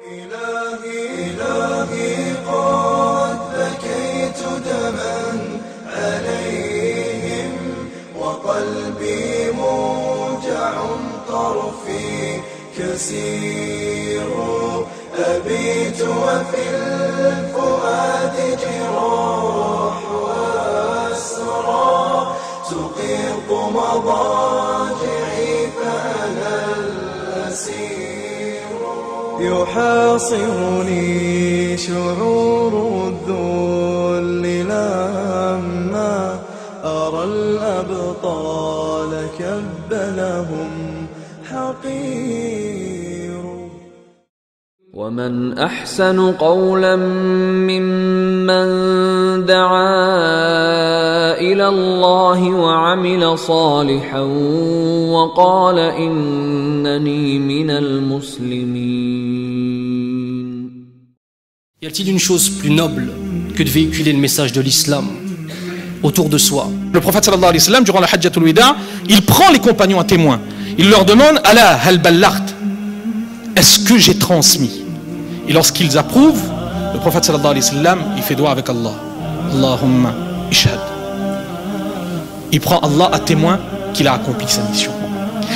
إلهي قد بكيت دما عليهم وقلبي موجع طرفي كسير أبيت وفي الفؤاد جراح وأسرى تقيض مضاجعي فأنا الأسير يحاصرني شعور الذل لما أرى الأبطال كب لهم حقير. ومن أحسن قولا ممن دعا إلى الله وعمل صالحا وقال إنني من المسلمين. Y a-t-il une chose plus noble que de véhiculer le message de l'islam autour de soi? Le prophète sallallahu alayhi wa sallam, durant la Hajjatul Wida, il prend les compagnons à témoin. Il leur demande « Ala hal ballagt » est-ce que j'ai transmis? Et lorsqu'ils approuvent, le prophète sallallahu alayhi wa sallam, il fait doigt avec Allah. Allahumma ishhad. Il prend Allah à témoin qu'il a accompli sa mission.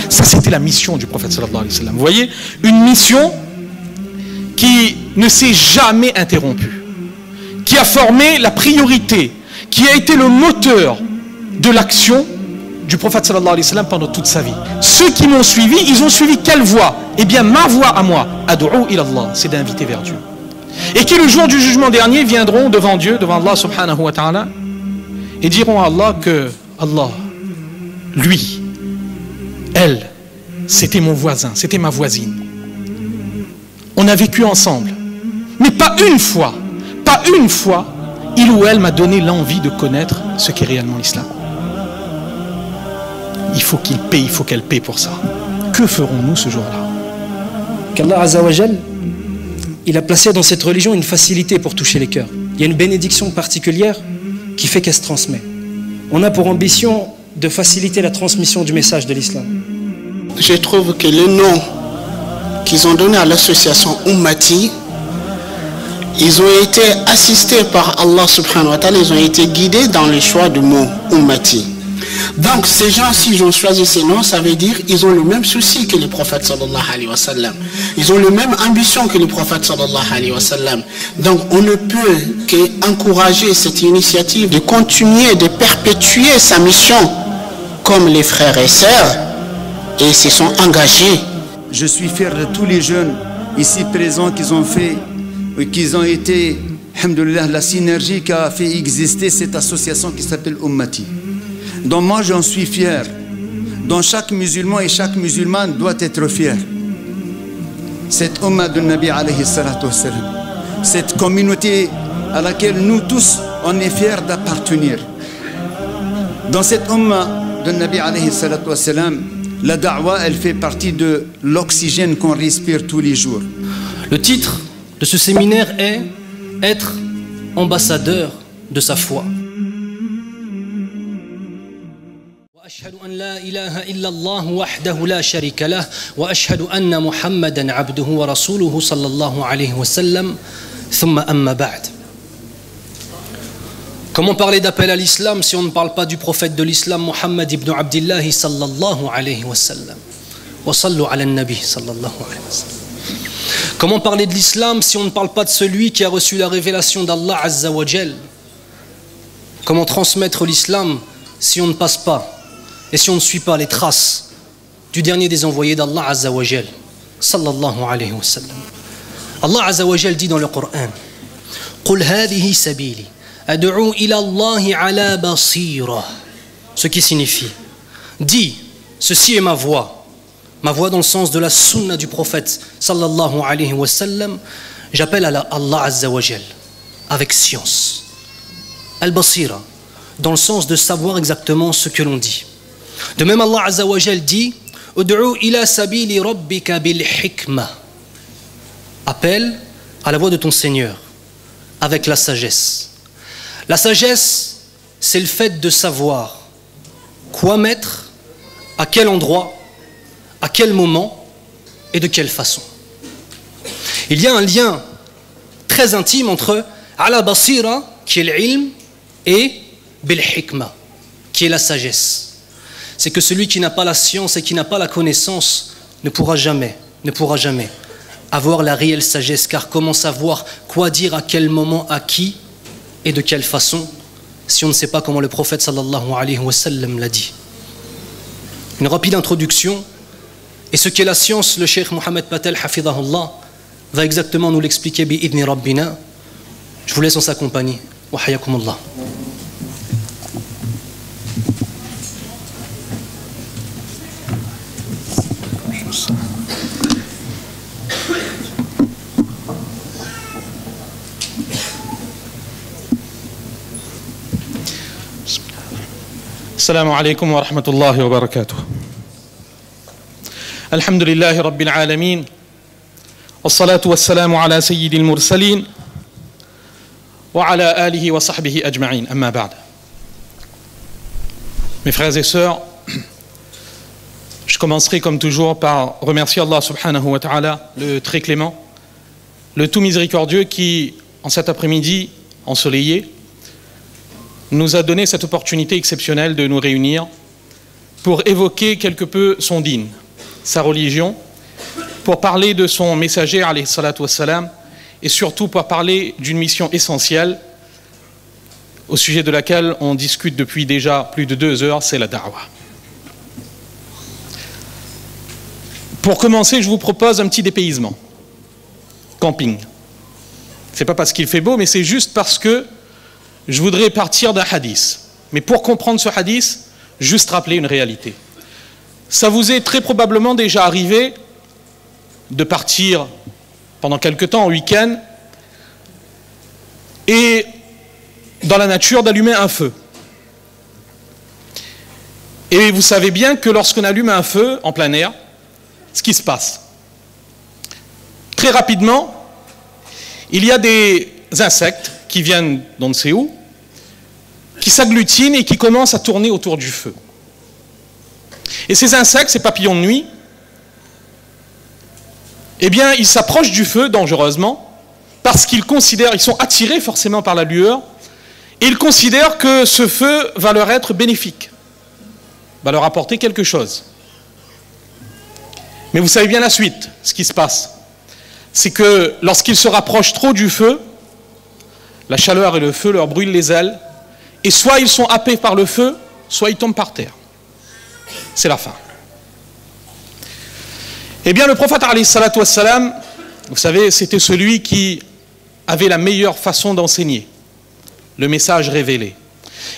Ça, c'était la mission du prophète sallallahu alayhi wa sallam. Vous voyez, une mission qui ne s'est jamais interrompue, qui a formé la priorité, qui a été le moteur de l'action du prophète sallallahu alayhi wa sallam pendant toute sa vie. Ceux qui m'ont suivi, ils ont suivi quelle voie? Eh bien, ma voie à moi, ad'u ila Allah, c'est d'inviter vers Dieu. Et qui le jour du jugement dernier viendront devant Dieu, devant Allah subhanahu wa ta'ala, et diront à Allah que Allah, lui, elle, c'était mon voisin, c'était ma voisine. On a vécu ensemble. Mais pas une fois, il ou elle m'a donné l'envie de connaître ce qu'est réellement l'islam. Il faut qu'il paye, il faut qu'elle paye pour ça. Que ferons-nous ce jour-là? Qu'Allah Azza wa Jal, il a placé dans cette religion une facilité pour toucher les cœurs. Il y a une bénédiction particulière qui fait qu'elle se transmet. On a pour ambition de faciliter la transmission du message de l'islam. Je trouve que le nom qu'ils ont donné à l'association Ummati, ils ont été assistés par Allah subhanahu wa ta'ala, ils ont été guidés dans le choix du mot Ummati. Donc ces gens, s'ils ont choisi ces noms, ça veut dire qu'ils ont le même souci que le prophète sallallahu alayhi wa sallam. Ils ont la même ambition que le prophète sallallahu alayhi wa sallam. Donc on ne peut qu'encourager cette initiative de continuer, de perpétuer sa mission comme les frères et sœurs, et se sont engagés. Je suis fier de tous les jeunes ici présents qui ont été, alhamdoulilah, la synergie qui a fait exister cette association qui s'appelle Ummati. Donc moi j'en suis fier. Donc chaque musulman et chaque musulmane doit être fier. Cette Ummah de Nabi alayhi salatu wassalam, cette communauté à laquelle nous tous on est fiers d'appartenir. Dans cette Ummah de Nabi alayhi salatu wassalam, la da'wa elle fait partie de l'oxygène qu'on respire tous les jours. Le titre de ce séminaire est « Être ambassadeur de sa foi ». وأشهد أن لا إله إلا الله وحده لا شريك له وأشهد أن محمدا عبده ورسوله صلى الله عليه وسلم ثم أما بعد. Comment parler d'appel à l'islam si on ne parle pas du prophète de l'islam Muhammad ibn Abdillah sallallahu alayhi wa sallam? Wa sallu ala nabi sallallahu alayhi wa sallam. Comment parler de l'islam si on ne parle pas de celui qui a reçu la révélation d'Allah Azza wa Jal? Comment transmettre l'islam si on ne passe pas et si on ne suit pas les traces du dernier des envoyés d'Allah Azza wa Jal sallallahu alayhi wa sallam? Allah Azza wa Jal dit dans le Coran: Qul hadhihi sabili ad'u ila Allahi ala basira. Ce qui signifie, dis, ceci est ma voix dans le sens de la sunna du prophète sallallahu alayhi wa sallam. J'appelle à Allah Azza wa Jal avec science. Al-Basira, dans le sens de savoir exactement ce que l'on dit. De même, Allah Azza wa Jal dit: Ud'u ila sabili rabbika bil hikma. Appelle à la voix de ton Seigneur avec la sagesse. La sagesse, c'est le fait de savoir quoi mettre, à quel endroit, à quel moment et de quelle façon. Il y a un lien très intime entre ala basira, qui est l'ilm, et bil hikma, qui est la sagesse. C'est que celui qui n'a pas la science et qui n'a pas la connaissance ne pourra jamais avoir la réelle sagesse, car comment savoir quoi dire à quel moment, à qui et de quelle façon, si on ne sait pas comment le prophète sallallahu alayhi wa sallam l'a dit. Une rapide introduction, et ce qu'est la science, le cheikh Mohamed Patel hafidahullah va exactement nous l'expliquer bi'idni rabbina. Je vous laisse en sa compagnie. Wa hayakumullah. السلام عليكم ورحمة الله وبركاته. الحمد لله رب العالمين والصلاة والسلام على سيد المرسلين وعلى آله وصحبه أجمعين أما بعد. Mes frères et sœurs, je commencerai comme toujours par remercier Allah subhanahu wa ta'ala, le très clément, le tout miséricordieux qui, en cet après-midi ensoleillé, nous a donné cette opportunité exceptionnelle de nous réunir pour évoquer quelque peu son dîn, sa religion, pour parler de son messager, alayhi salatu wassalam, et surtout pour parler d'une mission essentielle au sujet de laquelle on discute depuis déjà plus de 2 heures, c'est la da'wah. Pour commencer, je vous propose un petit dépaysement. Camping. C'est pas parce qu'il fait beau, mais c'est juste parce que je voudrais partir d'un hadith. Mais pour comprendre ce hadith, juste rappeler une réalité. Ça vous est très probablement déjà arrivé de partir pendant quelque temps en week-end et dans la nature d'allumer un feu. Et vous savez bien que lorsqu'on allume un feu en plein air, ce qui se passe, très rapidement, il y a des insectes qui viennent d'on ne sait où, qui s'agglutinent et qui commencent à tourner autour du feu. Et ces insectes, ces papillons de nuit, eh bien, ils s'approchent du feu dangereusement parce qu'ils considèrent, ils sont attirés forcément par la lueur et ils considèrent que ce feu va leur être bénéfique, va leur apporter quelque chose. Mais vous savez bien la suite, ce qui se passe, c'est que lorsqu'ils se rapprochent trop du feu, la chaleur et le feu leur brûlent les ailes, et soit ils sont happés par le feu, soit ils tombent par terre. C'est la fin. Eh bien, le prophète, alayhi salatu wassalam, vous savez, c'était celui qui avait la meilleure façon d'enseigner le message révélé.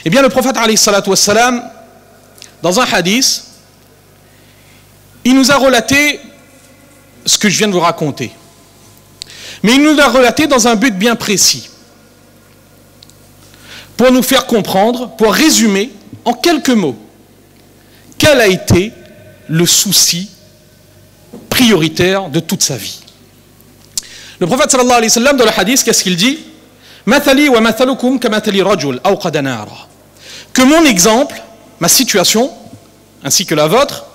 Eh bien, le prophète, alayhi salatu wassalam, dans un hadith, il nous a relaté ce que je viens de vous raconter. Mais il nous l'a relaté dans un but bien précis, pour nous faire comprendre, pour résumer en quelques mots, quel a été le souci prioritaire de toute sa vie. Le prophète sallallahu alayhi wa sallam, dans le hadith, qu'est-ce qu'il dit? Mathali wa mathalukum kamathali rajul awqada nara. Que mon exemple, ma situation, ainsi que la vôtre,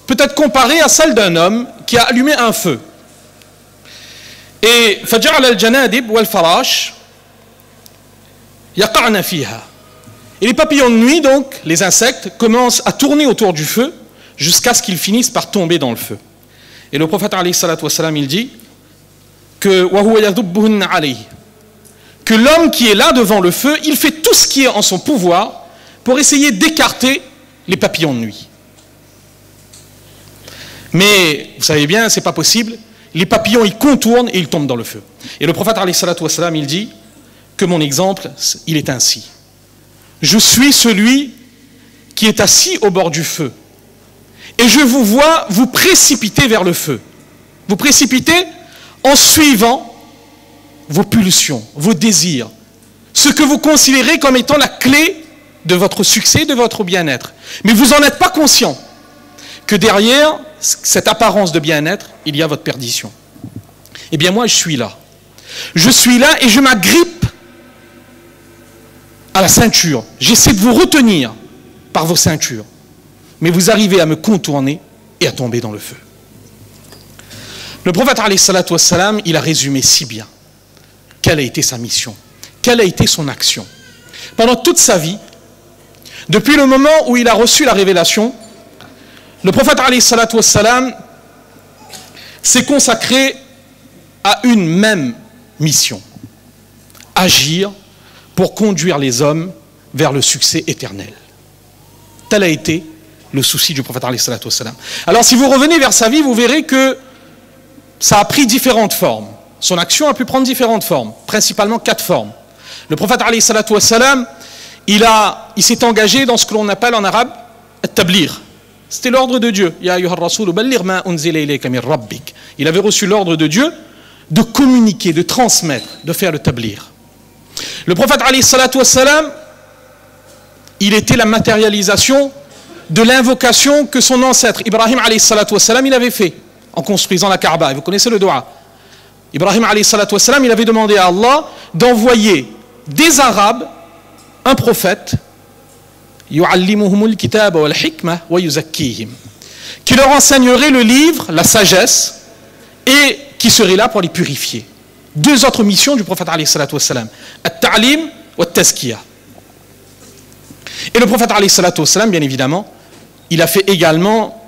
peut être comparée à celle d'un homme qui a allumé un feu. Et faja'ala al-janadib wal farash yaqa'na fiha. Et les papillons de nuit, donc, les insectes, commencent à tourner autour du feu jusqu'à ce qu'ils finissent par tomber dans le feu. Et le prophète, alayhi salatu wassalam, il dit que l'homme qui est là devant le feu, il fait tout ce qui est en son pouvoir pour essayer d'écarter les papillons de nuit. Mais, vous savez bien, c'est pas possible. Les papillons, ils contournent et ils tombent dans le feu. Et le prophète, alayhi salatu wassalam, il dit que mon exemple, il est ainsi. Je suis celui qui est assis au bord du feu. Et je vous vois vous précipiter vers le feu. Vous précipitez en suivant vos pulsions, vos désirs, ce que vous considérez comme étant la clé de votre succès, de votre bien-être. Mais vous n'en êtes pas conscient que derrière cette apparence de bien-être, il y a votre perdition. Eh bien moi, je suis là. Je suis là et je m'agrippe à la ceinture. J'essaie de vous retenir par vos ceintures. Mais vous arrivez à me contourner et à tomber dans le feu. Le prophète alayhi salatu wassalam, il a résumé si bien quelle a été sa mission, quelle a été son action. Pendant toute sa vie, depuis le moment où il a reçu la révélation, le prophète alayhi salatu wassalam s'est consacré à une même mission: agir pour conduire les hommes vers le succès éternel. Tel a été le souci du prophète alayhi salatu wassalam. Alors si vous revenez vers sa vie, vous verrez que ça a pris différentes formes. Son action a pu prendre différentes formes, principalement 4 formes. Le prophète alayhi salatu wassalam, il s'est engagé dans ce que l'on appelle en arabe at-tabligh. C'était l'ordre de Dieu. Ya ayyuhar rasoul balligh ma unzila ilayka min rabbik. Il avait reçu l'ordre de Dieu de communiquer, de transmettre, de faire le tabligh. Le prophète alayhi salatu wassalam, il était la matérialisation de l'invocation que son ancêtre Ibrahim alayhi salatu wassalam, il avait fait en construisant la Kaaba. Et vous connaissez le dua. Ibrahim alayhi salatu wassalam, il avait demandé à Allah d'envoyer des Arabes un prophète qui leur enseignerait le livre, la sagesse, et qui serait là pour les purifier. 2 autres missions du prophète alayhi salatu wassalam: at-ta'lim wa at-tazkiyah. Et le prophète alayhi salatu wassalam, bien évidemment, il a fait également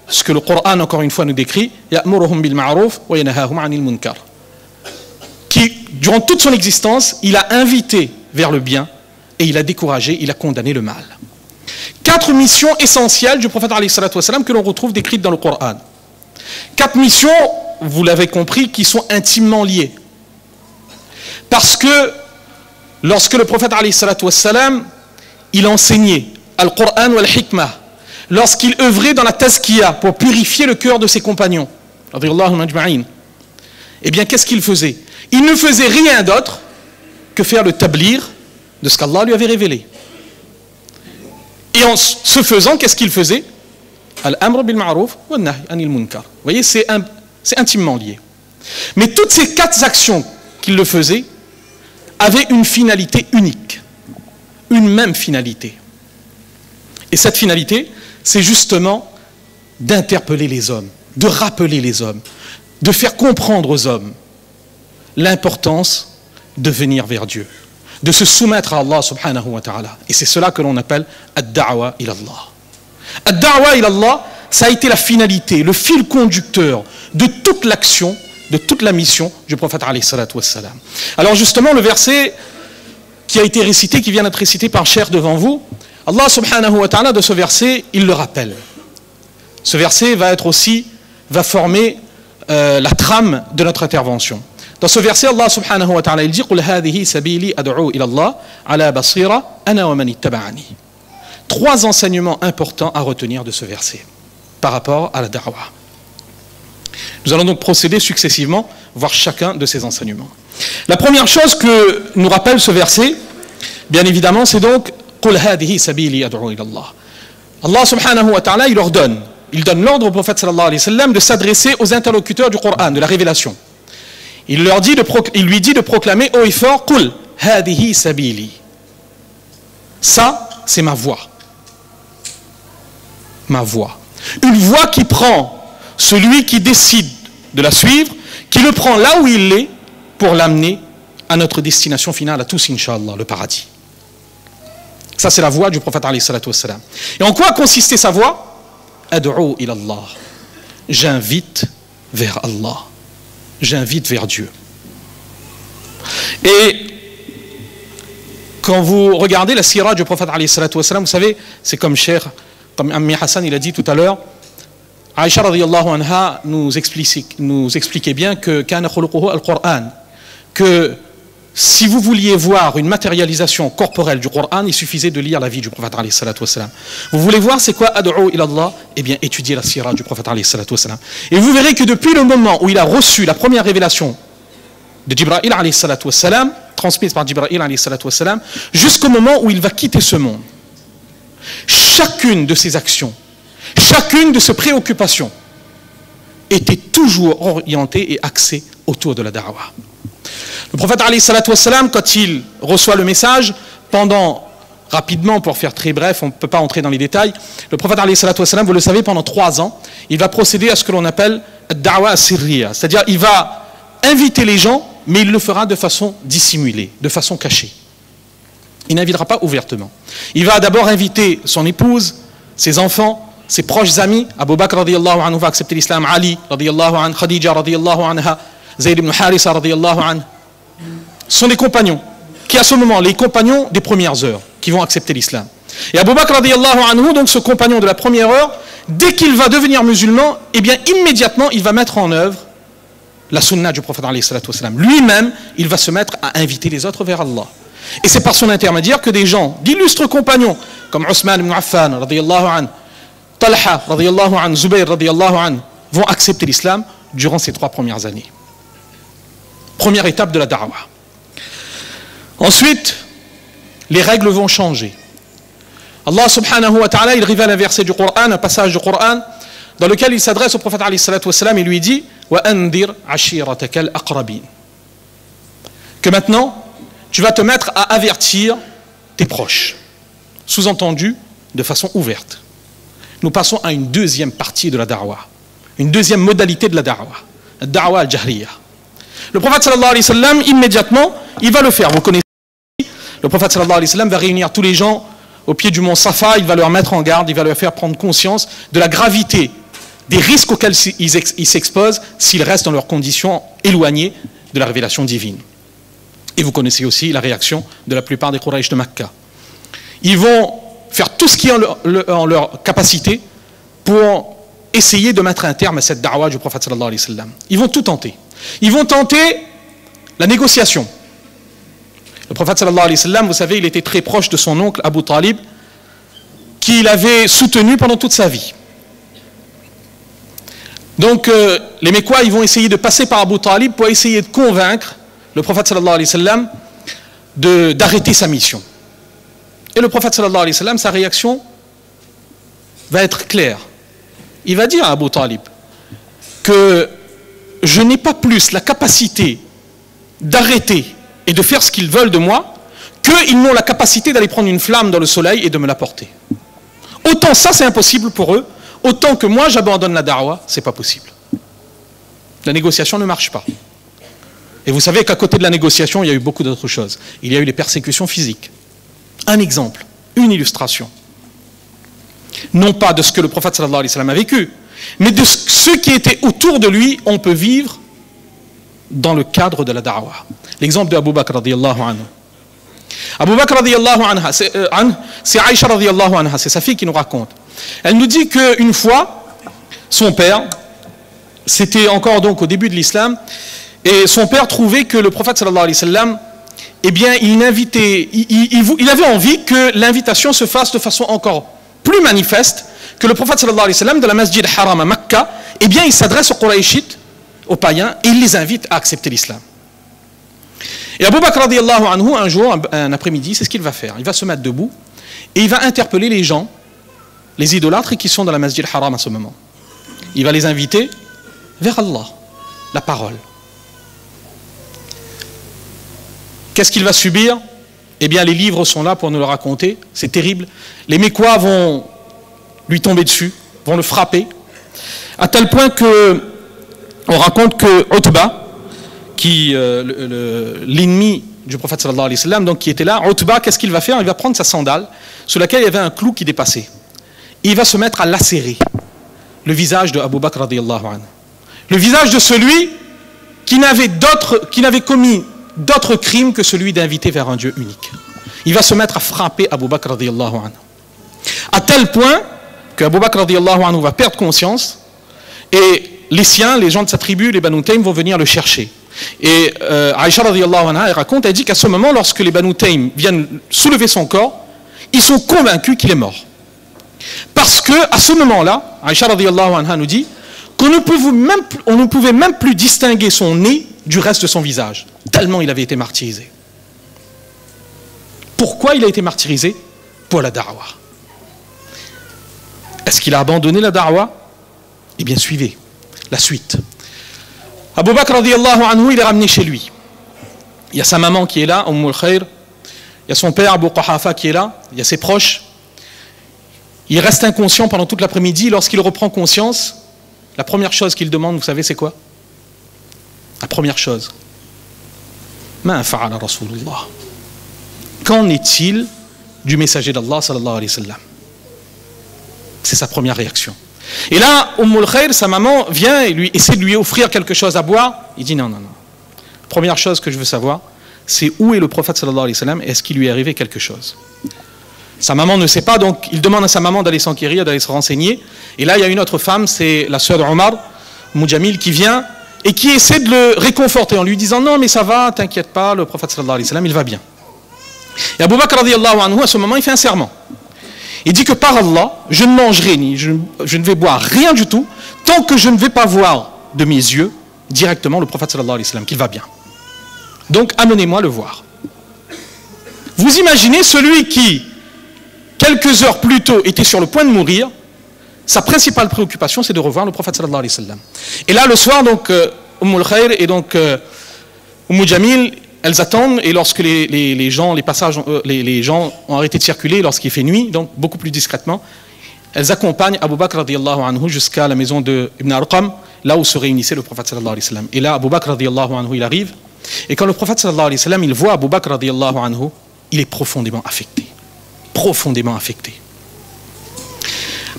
ce que le Coran encore une fois nous décrit, ya'muruhum bil ma'ruf wa yanahahum 'anil munkar, qui durant toute son existence, il a invité vers le bien et il a découragé, il a condamné le mal. 4 missions essentielles du prophète alayhi salatu wassalam que l'on retrouve décrites dans le Coran. 4 missions, vous l'avez compris, qui sont intimement liées. Parce que lorsque le prophète alayhi salatu wassalam, il enseignait al-Qur'an ou al-Hikmah, lorsqu'il œuvrait dans la tazkiyah pour purifier le cœur de ses compagnons, eh bien qu'est-ce qu'il faisait? Il ne faisait rien d'autre que faire le tabligh de ce qu'Allah lui avait révélé. Et en ce faisant, qu'est-ce qu'il faisait? Al-amr bil ma'ruf wa nahy anil munkar. Vous voyez, c'est intimement lié. Mais toutes ces 4 actions qu'il le faisait avaient une finalité unique, une même finalité. Et cette finalité, c'est justement d'interpeller les hommes, de rappeler les hommes, de faire comprendre aux hommes l'importance de venir vers Dieu, de se soumettre à Allah subhanahu wa ta'ala. Et c'est cela que l'on appelle ad-da'wa ila Allah. Ad-da'wa ila Allah, ça a été la finalité, le fil conducteur de toute l'action, de toute la mission du prophète alayhi salatu wassalam. Alors justement, le verset qui a été récité, qui vient d'être récité par Cher devant vous, Allah subhanahu wa ta'ala, de ce verset, il le rappelle. Ce verset va former la trame de notre intervention. Dans ce verset, Allah subhanahu wa ta'ala, il dit: Qul hadhihi sabili ad'u ila Allah ala basira ana wa man ittaba'ani. 3 enseignements importants à retenir de ce verset par rapport à la da'wa. Nous allons donc procéder successivement, voir chacun de ces enseignements. La première chose que nous rappelle ce verset, bien évidemment, c'est donc Qul hadhihi sabili ad'u ila Allah. Allah subhanahu wa ta'ala, il donne l'ordre au prophète sallallahu alayhi wa sallam de s'adresser aux interlocuteurs du Coran, de la révélation. Il lui dit de proclamer haut et fort: Qul hadhihi sabili. Ça, c'est ma voix. Ma voix. Une voix qui prend celui qui décide de la suivre, qui le prend là où il est pour l'amener à notre destination finale, à tous, Inch'Allah, le paradis. Ça, c'est la voix du prophète alayhi salatu wassalam. Et en quoi consistait sa voix? Ad'u ila Allah. J'invite vers Allah. J'invite vers Dieu. Et quand vous regardez la sira du prophète alayhi salatu wassalam, vous savez, c'est comme Cheikh Ammi Hassan, il a dit tout à l'heure, Aïcha radiyallahu anha nous expliquait bien que kana khuluquhu al-Qur'an, que si vous vouliez voir une matérialisation corporelle du Coran, il suffisait de lire la vie du prophète alayhi salatu wassalam. Vous voulez voir c'est quoi ad'u ila Allah? Eh bien, étudiez la sira du prophète alayhi salatu wassalam. Et vous verrez que depuis le moment où il a reçu la première révélation de Jibril alayhi salatu wassalam, transmise par Jibril alayhi salatu wassalam, jusqu'au moment où il va quitter ce monde, chacune de ses actions, chacune de ses préoccupations était toujours orientée et axée autour de la da'wa. Le prophète alayhi salatu wassalam, quand il reçoit le message, pendant rapidement, pour faire très bref, on ne peut pas entrer dans les détails. Le prophète, alayhi salatu wassalam, vous le savez, pendant 3 ans, il va procéder à ce que l'on appelle ad-da'wa as-sirriya, c'est-à-dire il va inviter les gens, mais il le fera de façon dissimulée, de façon cachée. Il n'invitera pas ouvertement. Il va d'abord inviter son épouse, ses enfants, ses proches amis. Abu Bakr radiyallahu anhu va accepter l'islam, Ali radiyallahu anhu, Khadija radiyallahu anha, Zayd ibn Harisa radiyallahu anhu. Ce sont des compagnons, qui à ce moment, les compagnons des premières heures, qui vont accepter l'islam. Et Abu Bakr radiyallahu anhu, donc ce compagnon de la première heure, dès qu'il va devenir musulman, eh bien immédiatement il va mettre en œuvre la sunna du prophète alayhi salatu wassalam. Lui-même, il va se mettre à inviter les autres vers Allah. Et c'est par son intermédiaire que des gens, d'illustres compagnons, comme Othman ibn Affan, radiyallahu anhu, Talha, radiyallahu anhu, Zubayr, radiyallahu anhu, vont accepter l'islam durant ces 3 premières années. Première étape de la da'wah. Ensuite, les règles vont changer. Allah subhanahu wa ta'ala, il révèle un verset du Coran, un passage du Coran, dans lequel il s'adresse au prophète alayhi salatu wassalam et lui dit wa andir ashiratak al-aqrabin. Que maintenant, tu vas te mettre à avertir tes proches. Sous-entendu, de façon ouverte. Nous passons à une deuxième partie de la da'wah. Une deuxième modalité de la da'wah. La da'wah al-jahriya. Le prophète sallallahu alayhi wa sallam, immédiatement, il va le faire. Vous connaissez, le prophète sallallahu alayhi wa sallam va réunir tous les gens au pied du mont Safa, il va leur mettre en garde, il va leur faire prendre conscience de la gravité des risques auxquels ils s'exposent s'ils restent dans leurs conditions éloignées de la révélation divine. Et vous connaissez aussi la réaction de la plupart des Quraysh de Makkah. Ils vont faire tout ce qui est en leur capacité pour essayer de mettre un terme à cette da'wah du prophète sallallahu alayhi wa sallam. Ils vont tout tenter. Ils vont tenter la négociation. Le prophète sallallahu alayhi wa sallam, vous savez, il était très proche de son oncle Abu Talib, qu'il avait soutenu pendant toute sa vie. Donc les Mécois, ils vont essayer de passer par Abu Talib pour essayer de convaincre le prophète sallallahu alayhi wa sallam d'arrêter sa mission. Et le prophète sallallahu alayhi wa sallam, sa réaction va être claire. Il va dire à Abu Talib que je n'ai pas plus la capacité d'arrêter et de faire ce qu'ils veulent de moi qu'ils n'ont la capacité d'aller prendre une flamme dans le soleil et de me l'apporter. Autant ça c'est impossible pour eux, autant que moi j'abandonne la da'wah, c'est pas possible. La négociation ne marche pas. Et vous savez qu'à côté de la négociation, il y a eu beaucoup d'autres choses. Il y a eu les persécutions physiques. Un exemple, une illustration. Non pas de ce que le prophète sallallahu alayhi wa sallam a vécu, mais de ceux qui étaient autour de lui, on peut vivre dans le cadre de la da'wah. L'exemple de Abu Bakr radiyallahu anhu. Abu Bakr radiyallahu anha, c'est Aïcha radiyallahu anha, c'est sa fille qui nous raconte. Elle nous dit qu'une fois, son père, c'était encore donc au début de l'islam, et son père trouvait que le prophète sallallahu alayhi wa sallam, eh bien, il avait envie que l'invitation se fasse de façon encore plus manifeste, que le prophète sallallahu alayhi wa sallam, de la Masjid Haram à Makkah, eh bien, il s'adresse aux Qurayshites, aux païens, et il les invite à accepter l'islam. Et Abu Bakr radiyallahu anhu, un jour, un après-midi, c'est ce qu'il va faire. Il va se mettre debout, et il va interpeller les gens, les idolâtres qui sont dans la Masjid Haram à ce moment. Il va les inviter vers Allah, la parole. Qu'est-ce qu'il va subir? Eh bien, les livres sont là pour nous le raconter. C'est terrible. Les Mécois vont lui tomber dessus, vont le frapper, à tel point que on raconte que Utba, qui l'ennemi du prophète sallallahu alayhi wa sallam, donc qui était là, Utba, qu'est-ce qu'il va faire? Il va prendre sa sandale, sur laquelle il y avait un clou qui dépassait. Et il va se mettre à lacérer le visage de Abu Bakr radiyallahu anhu. Le visage de celui qui n'avait commis d'autres crimes que celui d'inviter vers un Dieu unique. Il va se mettre à frapper Abu Bakr radiyallahu anhu. À tel point que Abu Bakr radiyallahu anhu va perdre conscience et les siens, les gens de sa tribu, les Banu Taym, vont venir le chercher. Et Aïcha radiyallahu anha, elle raconte, elle dit qu'à ce moment, lorsque les Banu Taym viennent soulever son corps, ils sont convaincus qu'il est mort. Parce que à ce moment-là, Aïcha radiyallahu anha nous dit qu'on ne pouvait même plus distinguer son nez du reste de son visage, tellement il avait été martyrisé. Pourquoi il a été martyrisé? Pour la da'wah. Est-ce qu'il a abandonné la da'wah? Eh bien, suivez la suite. Abu Bakr radiyallahu anhu, il est ramené chez lui. Il y a sa maman qui est là, Umm al-Khair, il y a son père Abu Quhafa qui est là, il y a ses proches. Il reste inconscient pendant toute l'après-midi. Lorsqu'il reprend conscience, la première chose qu'il demande, vous savez, c'est quoi? La première chose. Ma fa'ala Rasulullah. Qu'en est-il du messager d'Allah sallallahu alayhi wa sallam? C'est sa première réaction. Et là, Ummul Khair, sa maman, vient et lui essaie de lui offrir quelque chose à boire. Il dit non, non, non. Première chose que je veux savoir, c'est où est le prophète sallallahu alayhi wa sallam et est-ce qu'il lui est arrivé quelque chose? Sa maman ne sait pas, donc il demande à sa maman d'aller s'enquérir, d'aller se renseigner. Et là, il y a une autre femme, c'est la sœur d'Omar, Moujamil, qui vient et qui essaie de le réconforter en lui disant non, mais ça va, t'inquiète pas, le prophète sallallahu alayhi wa sallam, il va bien. Et Abu Bakr radiyallahu anhu, à ce moment, il fait un serment. Il dit que par Allah, je ne mangerai ni je ne vais boire rien du tout tant que je ne vais pas voir de mes yeux directement le prophète sallallahu alayhi wa sallam, qu'il va bien. Donc amenez-moi le voir. Vous imaginez celui qui, quelques heures plus tôt, était sur le point de mourir, sa principale préoccupation c'est de revoir le prophète sallallahu alayhi wa sallam. Et là le soir, donc, Ummul Khair et donc Umm Jamil, elles attendent, et lorsque les gens ont arrêté de circuler, lorsqu'il fait nuit, donc beaucoup plus discrètement, elles accompagnent Abu Bakr radiyallahu anhu jusqu'à la maison de Ibn Arqam, là où se réunissait le prophète sallallahu alayhi wa sallam. Et là, Abu Bakr radiyallahu anhu, il arrive, et quand le prophète sallallahu alayhi wa sallam, il voit Abu Bakr radiyallahu anhu, il est profondément affecté. Profondément affecté.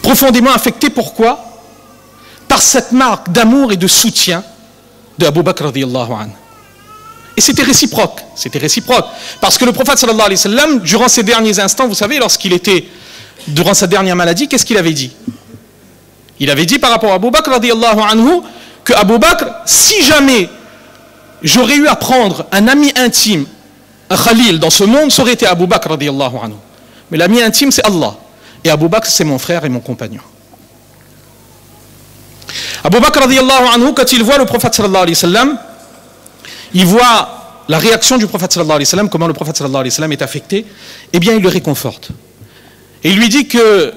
Profondément affecté, pourquoi? Par cette marque d'amour et de soutien de Abu Bakr radiyallahu anhu. Et c'était réciproque, parce que le prophète sallallahu alayhi wa sallam, durant ces derniers instants, vous savez, lorsqu'il était durant sa dernière maladie, qu'est-ce qu'il avait dit? Il avait dit par rapport à Abu Bakr radiyallahu anhu que Abu Bakr, si jamais j'aurais eu à prendre un ami intime, un khalil dans ce monde, ça aurait été Abu Bakr radiyallahu anhu. Mais l'ami intime c'est Allah, et Abu Bakr c'est mon frère et mon compagnon. Abu Bakr radiyallahu anhu, quand il voit le prophète sallallahu alayhi wa sallam, il voit la réaction du prophète sallallahu alayhi wa sallam, comment le prophète sallallahu alayhi wa sallam est affecté, eh bien il le réconforte. Et il lui dit qu'il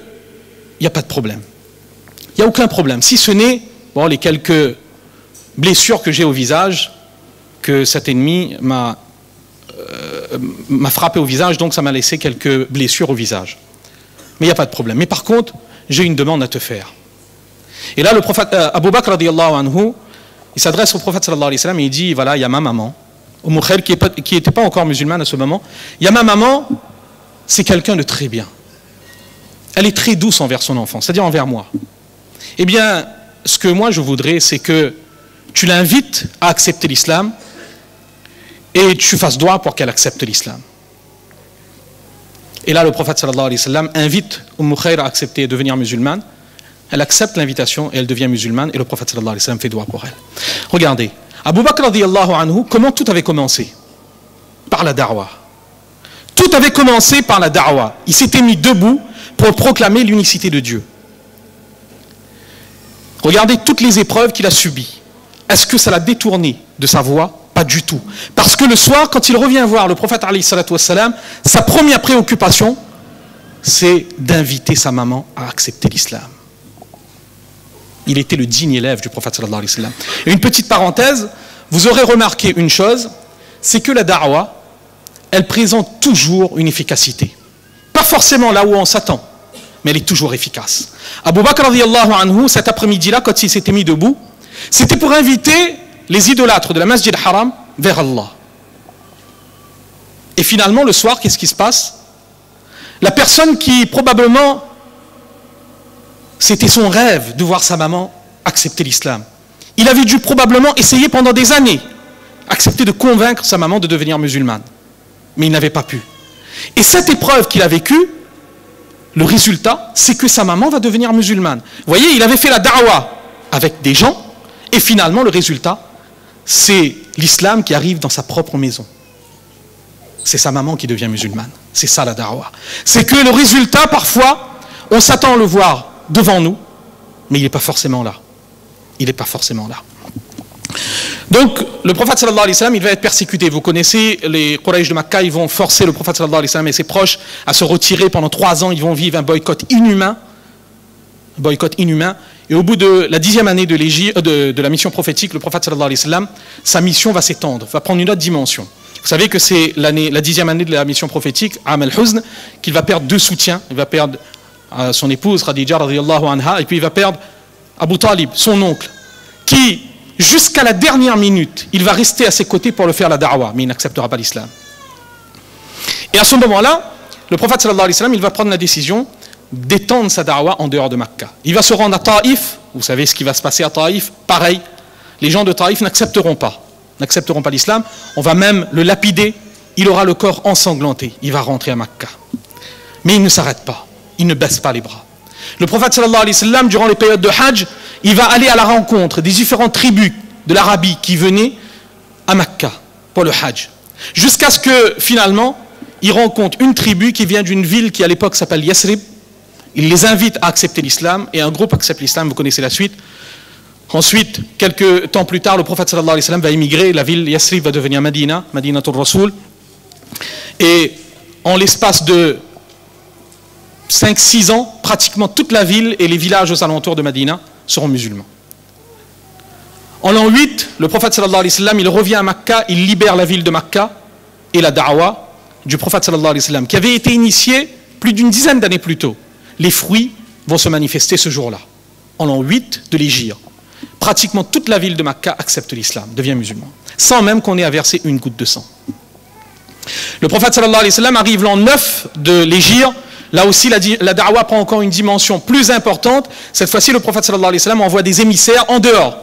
n'y a pas de problème. Il n'y a aucun problème, si ce n'est les quelques blessures que j'ai au visage, que cet ennemi m'a frappé au visage, donc ça m'a laissé quelques blessures au visage. Mais il n'y a pas de problème. Mais par contre, j'ai une demande à te faire. Et là, le prophète Abu Bakr radiyallahu anhu, il s'adresse au prophète sallallahu alayhi wa sallam et il dit, voilà, il y a ma maman, Umm Khair, qui n'était pas encore musulmane à ce moment, il y a ma maman, c'est quelqu'un de très bien. Elle est très douce envers son enfant, c'est-à-dire envers moi. Eh bien, ce que moi je voudrais, c'est que tu l'invites à accepter l'islam et tu fasses droit pour qu'elle accepte l'islam. Et là, le prophète sallallahu alayhi wa sallam invite Umm Khair à accepter et devenir musulmane. Elle accepte l'invitation et elle devient musulmane et le prophète sallallahu alayhi wa sallam fait droit pour elle. Regardez, Abu Bakr radiyallahu anhu, comment tout avait commencé? Par la da'wa. Tout avait commencé par la da'wa. Il s'était mis debout pour proclamer l'unicité de Dieu. Regardez toutes les épreuves qu'il a subies. Est-ce que ça l'a détourné de sa voie? Pas du tout. Parce que le soir, quand il revient voir le prophète alayhi salatu wassalam, sa première préoccupation, c'est d'inviter sa maman à accepter l'islam. Il était le digne élève du prophète sallallahu alayhi wa sallam. Et une petite parenthèse, vous aurez remarqué une chose, c'est que la da'wa, elle présente toujours une efficacité. Pas forcément là où on s'attend, mais elle est toujours efficace. Abu Bakr radiyallahu anhu, cet après-midi-là, quand il s'était mis debout, c'était pour inviter les idolâtres de la Masjid Haram vers Allah. Et finalement, le soir, qu'est-ce qui se passe? La personne qui probablement, c'était son rêve de voir sa maman accepter l'islam. Il avait dû probablement essayer pendant des années, accepter de convaincre sa maman de devenir musulmane. Mais il n'avait pas pu. Et cette épreuve qu'il a vécue, le résultat, c'est que sa maman va devenir musulmane. Vous voyez, il avait fait la da'wa avec des gens, et finalement, le résultat, c'est l'islam qui arrive dans sa propre maison. C'est sa maman qui devient musulmane. C'est ça la da'wa. C'est que le résultat, parfois, on s'attend à le voir devant nous, mais il n'est pas forcément là. Il n'est pas forcément là. Donc, le prophète sallallahu alayhi wa sallam, il va être persécuté. Vous connaissez, les Quraysh de Makkah, ils vont forcer le prophète sallallahu alayhi wa sallam et ses proches à se retirer pendant 3 ans. Ils vont vivre un boycott inhumain. Et au bout de la 10e année de la mission prophétique, le prophète sallallahu alayhi wa sallam, sa mission va s'étendre, va prendre une autre dimension. Vous Vous savez que c'est la 10e année de la mission prophétique, Am al-Huzn, qu'il va perdre 2 soutiens. Il va perdre son épouse, Khadija, radiyallahu anha, et puis il va perdre Abu Talib, son oncle, qui, jusqu'à la dernière minute, il va rester à ses côtés pour le faire la da'wah, mais il n'acceptera pas l'islam. Et à ce moment-là, le prophète sallallahu alayhi wa sallam, il va prendre la décision d'étendre sa da'wah en dehors de Makkah. Il va se rendre à Taïf. Vous savez ce qui va se passer à Taïf. Pareil, les gens de Taïf n'accepteront pas l'islam. On va même le lapider. Il aura le corps ensanglanté. Il va rentrer à Makkah. Mais il ne s'arrête pas. Il ne baisse pas les bras. Le prophète sallallahu alayhi wa sallam, durant les périodes de Hajj, il va aller à la rencontre des différentes tribus de l'Arabie qui venaient à Makkah pour le Hajj. Jusqu'à ce que, finalement, il rencontre une tribu qui vient d'une ville qui à l'époque s'appelle Yasrib. Il les invite à accepter l'islam et un groupe accepte l'islam, vous connaissez la suite. Ensuite, quelques temps plus tard, le prophète sallallahu alayhi wa sallam va émigrer, la ville Yasrib va devenir Madina, Madinatul Rasoul. Et en l'espace de 5-6 ans, pratiquement toute la ville et les villages aux alentours de Madina seront musulmans. En l'an 8, le prophète sallallahu alayhi wa sallam, il revient à Makkah, il libère la ville de Makkah et la da'wah du prophète sallallahu alayhi wa sallam, qui avait été initié plus d'une dizaine d'années plus tôt. Les fruits vont se manifester ce jour-là, en l'an 8 de l'Hégire. Pratiquement toute la ville de Makkah accepte l'islam, devient musulman, sans même qu'on ait à verser une goutte de sang. Le prophète sallallahu alayhi wa sallam arrive l'an 9 de l'Hégire. Là aussi, la da'wah prend encore une dimension plus importante. Cette fois-ci, le prophète sallallahu alayhi wa sallam envoie des émissaires en dehors,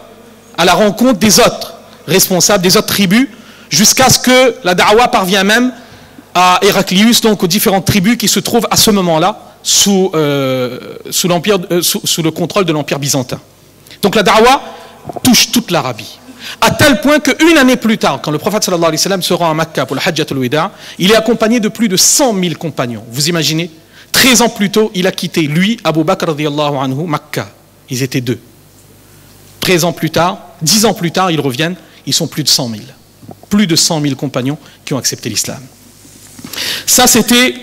à la rencontre des autres responsables, des autres tribus, jusqu'à ce que la da'wah parvient même à Héraclius, donc aux différentes tribus qui se trouvent à ce moment-là sous le contrôle de l'Empire byzantin. Donc la da'wah touche toute l'Arabie. À tel point qu'une année plus tard, quand le prophète sallallahu alayhi wa sallam se rend à Makkah pour le Hajjatul Wida, il est accompagné de plus de 100 000 compagnons. Vous imaginez, 13 ans plus tôt, il a quitté, lui, Abu Bakr radiyallahu anhu, Makkah. Ils étaient 2. 13 ans plus tard, 10 ans plus tard, ils reviennent, ils sont plus de 100 000. Plus de 100 000 compagnons qui ont accepté l'islam. Ça, c'était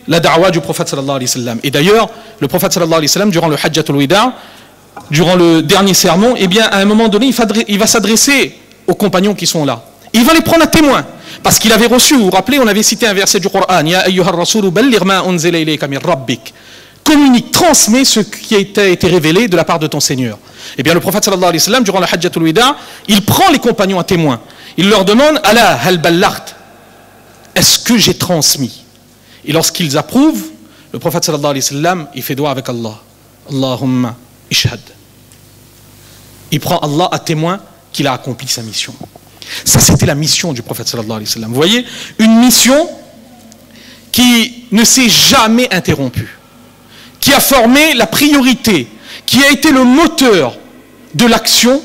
la da'wah du prophète sallallahu alayhi wa sallam. Et d'ailleurs, le prophète sallallahu alayhi wa sallam, durant le Hajjatul Wida, durant le dernier sermon, eh bien, à un moment donné, il va s'adresser aux compagnons qui sont là. Il va les prendre à témoin. Parce qu'il avait reçu, vous vous rappelez, on avait cité un verset du Coran, Ya ayyuhar rasulu balligh ma unzila ilayka min rabbik. Communique, transmet ce qui a été révélé de la part de ton Seigneur. Eh bien, le prophète sallallahu alayhi wa sallam, durant le Hajjatul Wida, il prend les compagnons à témoin. Il leur demande, Ala hal ballaght, est-ce que j'ai transmis? Et lorsqu'ils approuvent, le prophète sallallahu alayhi wa sallam, il fait doigt avec Allah. Allahumma ishhad. Il prend Allah à témoin qu'il a accompli sa mission. Ça, c'était la mission du prophète sallallahu alayhi wa sallam. Vous voyez, une mission qui ne s'est jamais interrompue, qui a formé la priorité, qui a été le moteur de l'action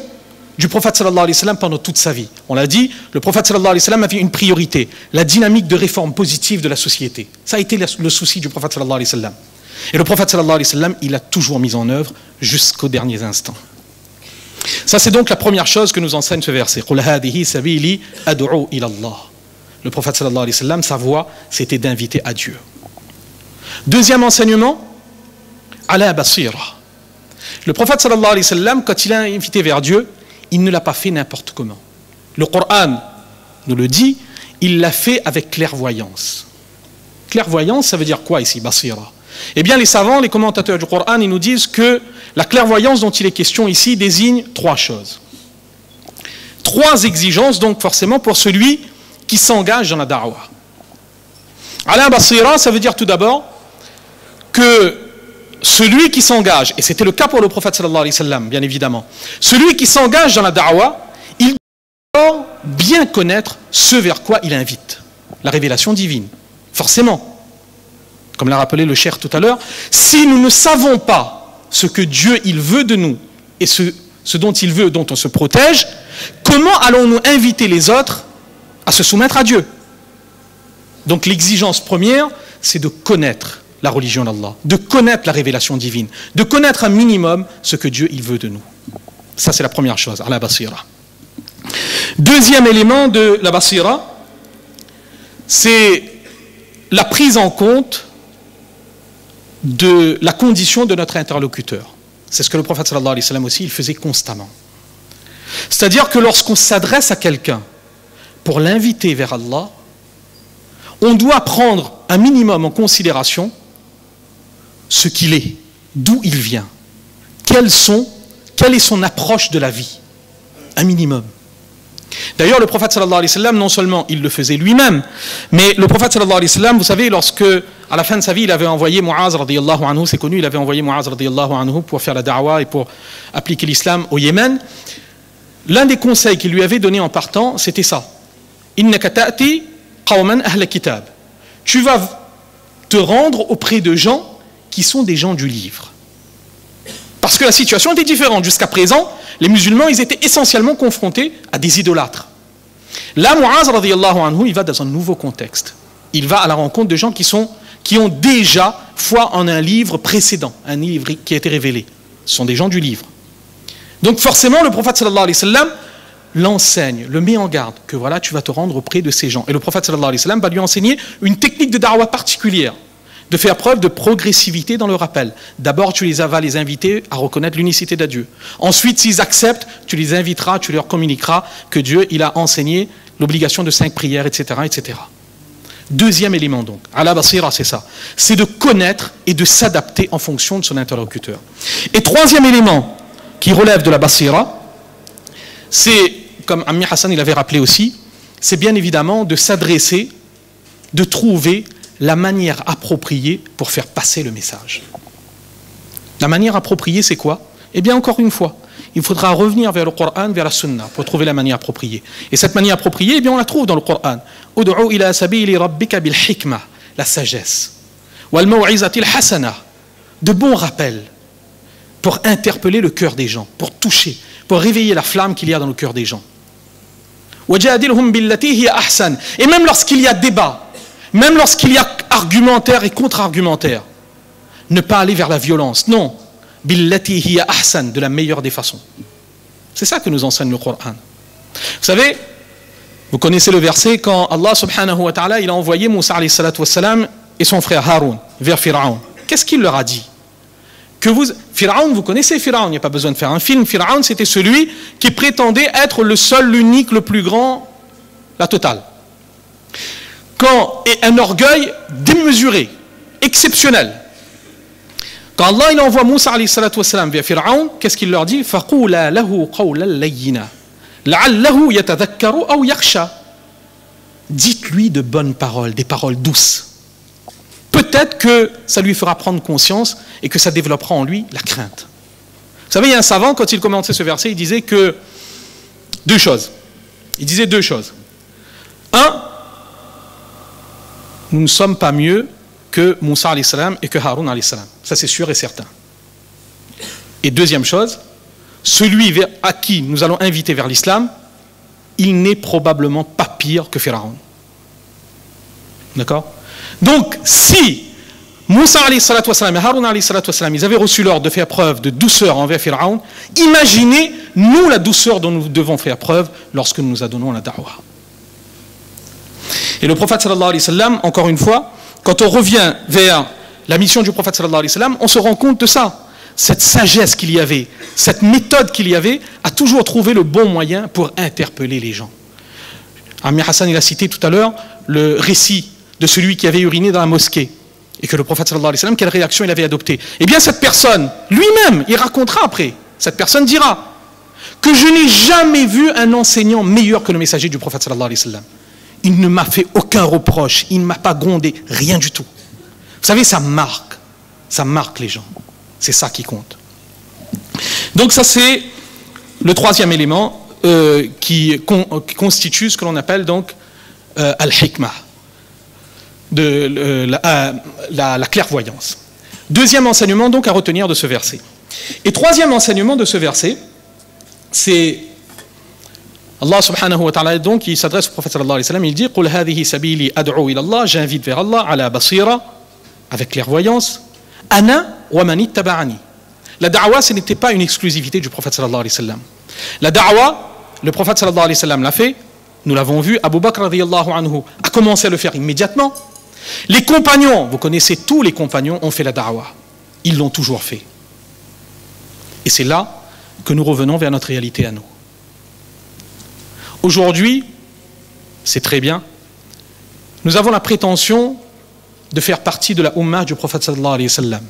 du prophète sallallahu alayhi wa sallam pendant toute sa vie. On l'a dit, le prophète sallallahu alayhi wa sallam avait une priorité, la dynamique de réforme positive de la société. Ça a été le souci du prophète sallallahu alayhi wa sallam. Et le prophète sallallahu alayhi wa sallam, il a toujours mis en œuvre jusqu'aux derniers instants. Ça, c'est donc la première chose que nous enseigne ce verset. Qul hadihi sabili ad'u ila Allah. Le prophète sallallahu alayhi wa sallam, sa voix, c'était d'inviter à Dieu. Deuxième enseignement, ala basira. Le prophète sallallahu alayhi wa sallam, quand il a invité vers Dieu, il ne l'a pas fait n'importe comment. Le Coran nous le dit, il l'a fait avec clairvoyance. Clairvoyance, ça veut dire quoi ici, basira? Eh bien, les savants, les commentateurs du Coran, ils nous disent que la clairvoyance dont il est question ici désigne 3 choses. 3 exigences, donc forcément, pour celui qui s'engage dans la da'wah. Ala basira, ça veut dire tout d'abord que celui qui s'engage, et c'était le cas pour le prophète sallallahu alayhi wa sallam, bien évidemment, celui qui s'engage dans la da'wah, il doit bien connaître ce vers quoi il invite. La révélation divine, forcément. Comme l'a rappelé le cheikh tout à l'heure, si nous ne savons pas ce que Dieu il veut de nous et ce dont il veut, dont on se protège, comment allons-nous inviter les autres à se soumettre à Dieu? Donc l'exigence première, c'est de connaître la religion d'Allah, de connaître la révélation divine, de connaître un minimum ce que Dieu il veut de nous. Ça, c'est la première chose, ala basira. Deuxième élément de la basira, c'est la prise en compte de la condition de notre interlocuteur. C'est ce que le prophète sallallahu alayhi wa sallam aussi, il faisait constamment. C'est-à-dire que lorsqu'on s'adresse à quelqu'un pour l'inviter vers Allah, on doit prendre un minimum en considération ce qu'il est, d'où il vient, quelle est son approche de la vie, un minimum. D'ailleurs, le prophète sallallahu alayhi wa sallam, non seulement il le faisait lui-même, mais le prophète sallallahu alayhi wa sallam, vous savez, lorsque, à la fin de sa vie, il avait envoyé Mu'az radiyallahu anhu, c'est connu, il avait envoyé Mu'az radiyallahu anhu pour faire la da'wa et pour appliquer l'islam au Yémen, l'un des conseils qu'il lui avait donné en partant, c'était ça. Innaka ta'ti qawman ahla kitab. Tu vas te rendre auprès de gens qui sont des gens du livre. Parce que la situation était différente. Jusqu'à présent, les musulmans, ils étaient essentiellement confrontés à des idolâtres. Là, Mu'az radiyallahu anhu, il va dans un nouveau contexte. Il va à la rencontre de gens qui ont déjà foi en un livre précédent, un livre qui a été révélé. Ce sont des gens du livre. Donc forcément, le prophète sallallahu alayhi wa sallam l'enseigne, le met en garde, que voilà, tu vas te rendre auprès de ces gens. Et le prophète sallallahu alayhi wa sallam va lui enseigner une technique de da'wah particulière, de faire preuve de progressivité dans le rappel. D'abord, tu vas les inviter à reconnaître l'unicité de Dieu. Ensuite, s'ils acceptent, tu les inviteras, tu leur communiqueras que Dieu, il a enseigné l'obligation de 5 prières, etc., etc. Deuxième élément donc, ala basira, c'est ça. C'est de connaître et de s'adapter en fonction de son interlocuteur. Et troisième élément qui relève de la basira, c'est, comme Ammi Hassan il avait rappelé aussi, c'est bien évidemment de s'adresser, de trouver la manière appropriée pour faire passer le message. La manière appropriée, c'est quoi? Eh bien, encore une fois, il faudra revenir vers le Coran, vers la Sunna, pour trouver la manière appropriée. Et cette manière appropriée, eh bien, on la trouve dans le Coran. Ud'u ila sabili rabbika bil hikma, la sagesse. Wal maw'izatil hasana, de bons rappels, pour interpeller le cœur des gens, pour toucher, pour réveiller la flamme qu'il y a dans le cœur des gens. Wajadilhum billati hiya ahsan. Et même lorsqu'il y a débat, même lorsqu'il y a argumentaire et contre-argumentaire, ne pas aller vers la violence, non. Billati hiya ahsan, de la meilleure des façons. C'est ça que nous enseigne le Coran. Vous savez, vous connaissez le verset quand Allah subhanahu wa ta'ala, il a envoyé Moussa alayhi salatu wassalam et son frère Haroun vers Pharaon. Qu'est-ce qu'il leur a dit? Pharaon, vous connaissez Pharaon, il n'y a pas besoin de faire un film. Pharaon, c'était celui qui prétendait être le seul, l'unique, le plus grand, la totale. Et un orgueil démesuré, exceptionnel. Quand Allah il envoie Moussa alayhi salatu wassalam vers Pharaon, qu'est-ce qu'il leur dit? فَقُولَا لَهُ قَوْلًا لَيِّنًا لَعَلَّهُ يَتَذَكَّرُ أَوْ يَخْشَى. Dites-lui de bonnes paroles, des paroles douces. Peut-être que ça lui fera prendre conscience et que ça développera en lui la crainte. Vous savez, il y a un savant, quand il commençait ce verset, il disait que deux choses. Il disait deux choses. Un, nous ne sommes pas mieux que Moussa alayhi salam et que Haroun alayhi salam. Ça c'est sûr et certain. Et deuxième chose, celui à qui nous allons inviter vers l'islam, il n'est probablement pas pire que Pharaon. D'accord? Donc, si Moussa alayhi salatu wassalam et Haroun alayhi salatu wassalam, ils avaient reçu l'ordre de faire preuve de douceur envers Pharaon, imaginez, nous, la douceur dont nous devons faire preuve lorsque nous nous adonnons à la da'wah. Et le prophète sallallahu alayhi wa sallam, encore une fois, quand on revient vers la mission du prophète sallallahu alayhi wa sallam, on se rend compte de ça. Cette sagesse qu'il y avait, cette méthode qu'il y avait, a toujours trouvé le bon moyen pour interpeller les gens. Amir Hassan, il a cité tout à l'heure le récit de celui qui avait uriné dans la mosquée et que le prophète sallallahu alayhi wa sallam, quelle réaction il avait adoptée. Eh bien cette personne, lui-même, il racontera après, cette personne dira que je n'ai jamais vu un enseignant meilleur que le messager du prophète sallallahu alayhi wa sallam. Il ne m'a fait aucun reproche, il ne m'a pas grondé, rien du tout. Vous savez, ça marque les gens. C'est ça qui compte. Donc ça c'est le troisième élément qui constitue ce que l'on appelle donc al-hikmah, la clairvoyance. Deuxième enseignement donc à retenir de ce verset. Et troisième enseignement de ce verset, c'est Allah subhanahu wa ta'ala, donc il s'adresse au prophète sallallahu alayhi wa sallam, il dit « Qul hadhihi sabili ad'u ila Allah » j'invite vers Allah, ala basira, avec clairvoyance, « ana wa man ittaba'ani » La da'wa, ce n'était pas une exclusivité du prophète sallallahu alayhi wa sallam. La da'wa, le prophète sallallahu alayhi wa sallam l'a fait, nous l'avons vu, Abu Bakr radiyallahu anhu a commencé à le faire immédiatement. Les compagnons, vous connaissez tous les compagnons, ont fait la da'wa. Ils l'ont toujours fait. Et c'est là que nous revenons vers notre réalité à nous. Aujourd'hui, c'est très bien. Nous avons la prétention de faire partie de la Ummah du prophète sallallahu alayhi wa sallam,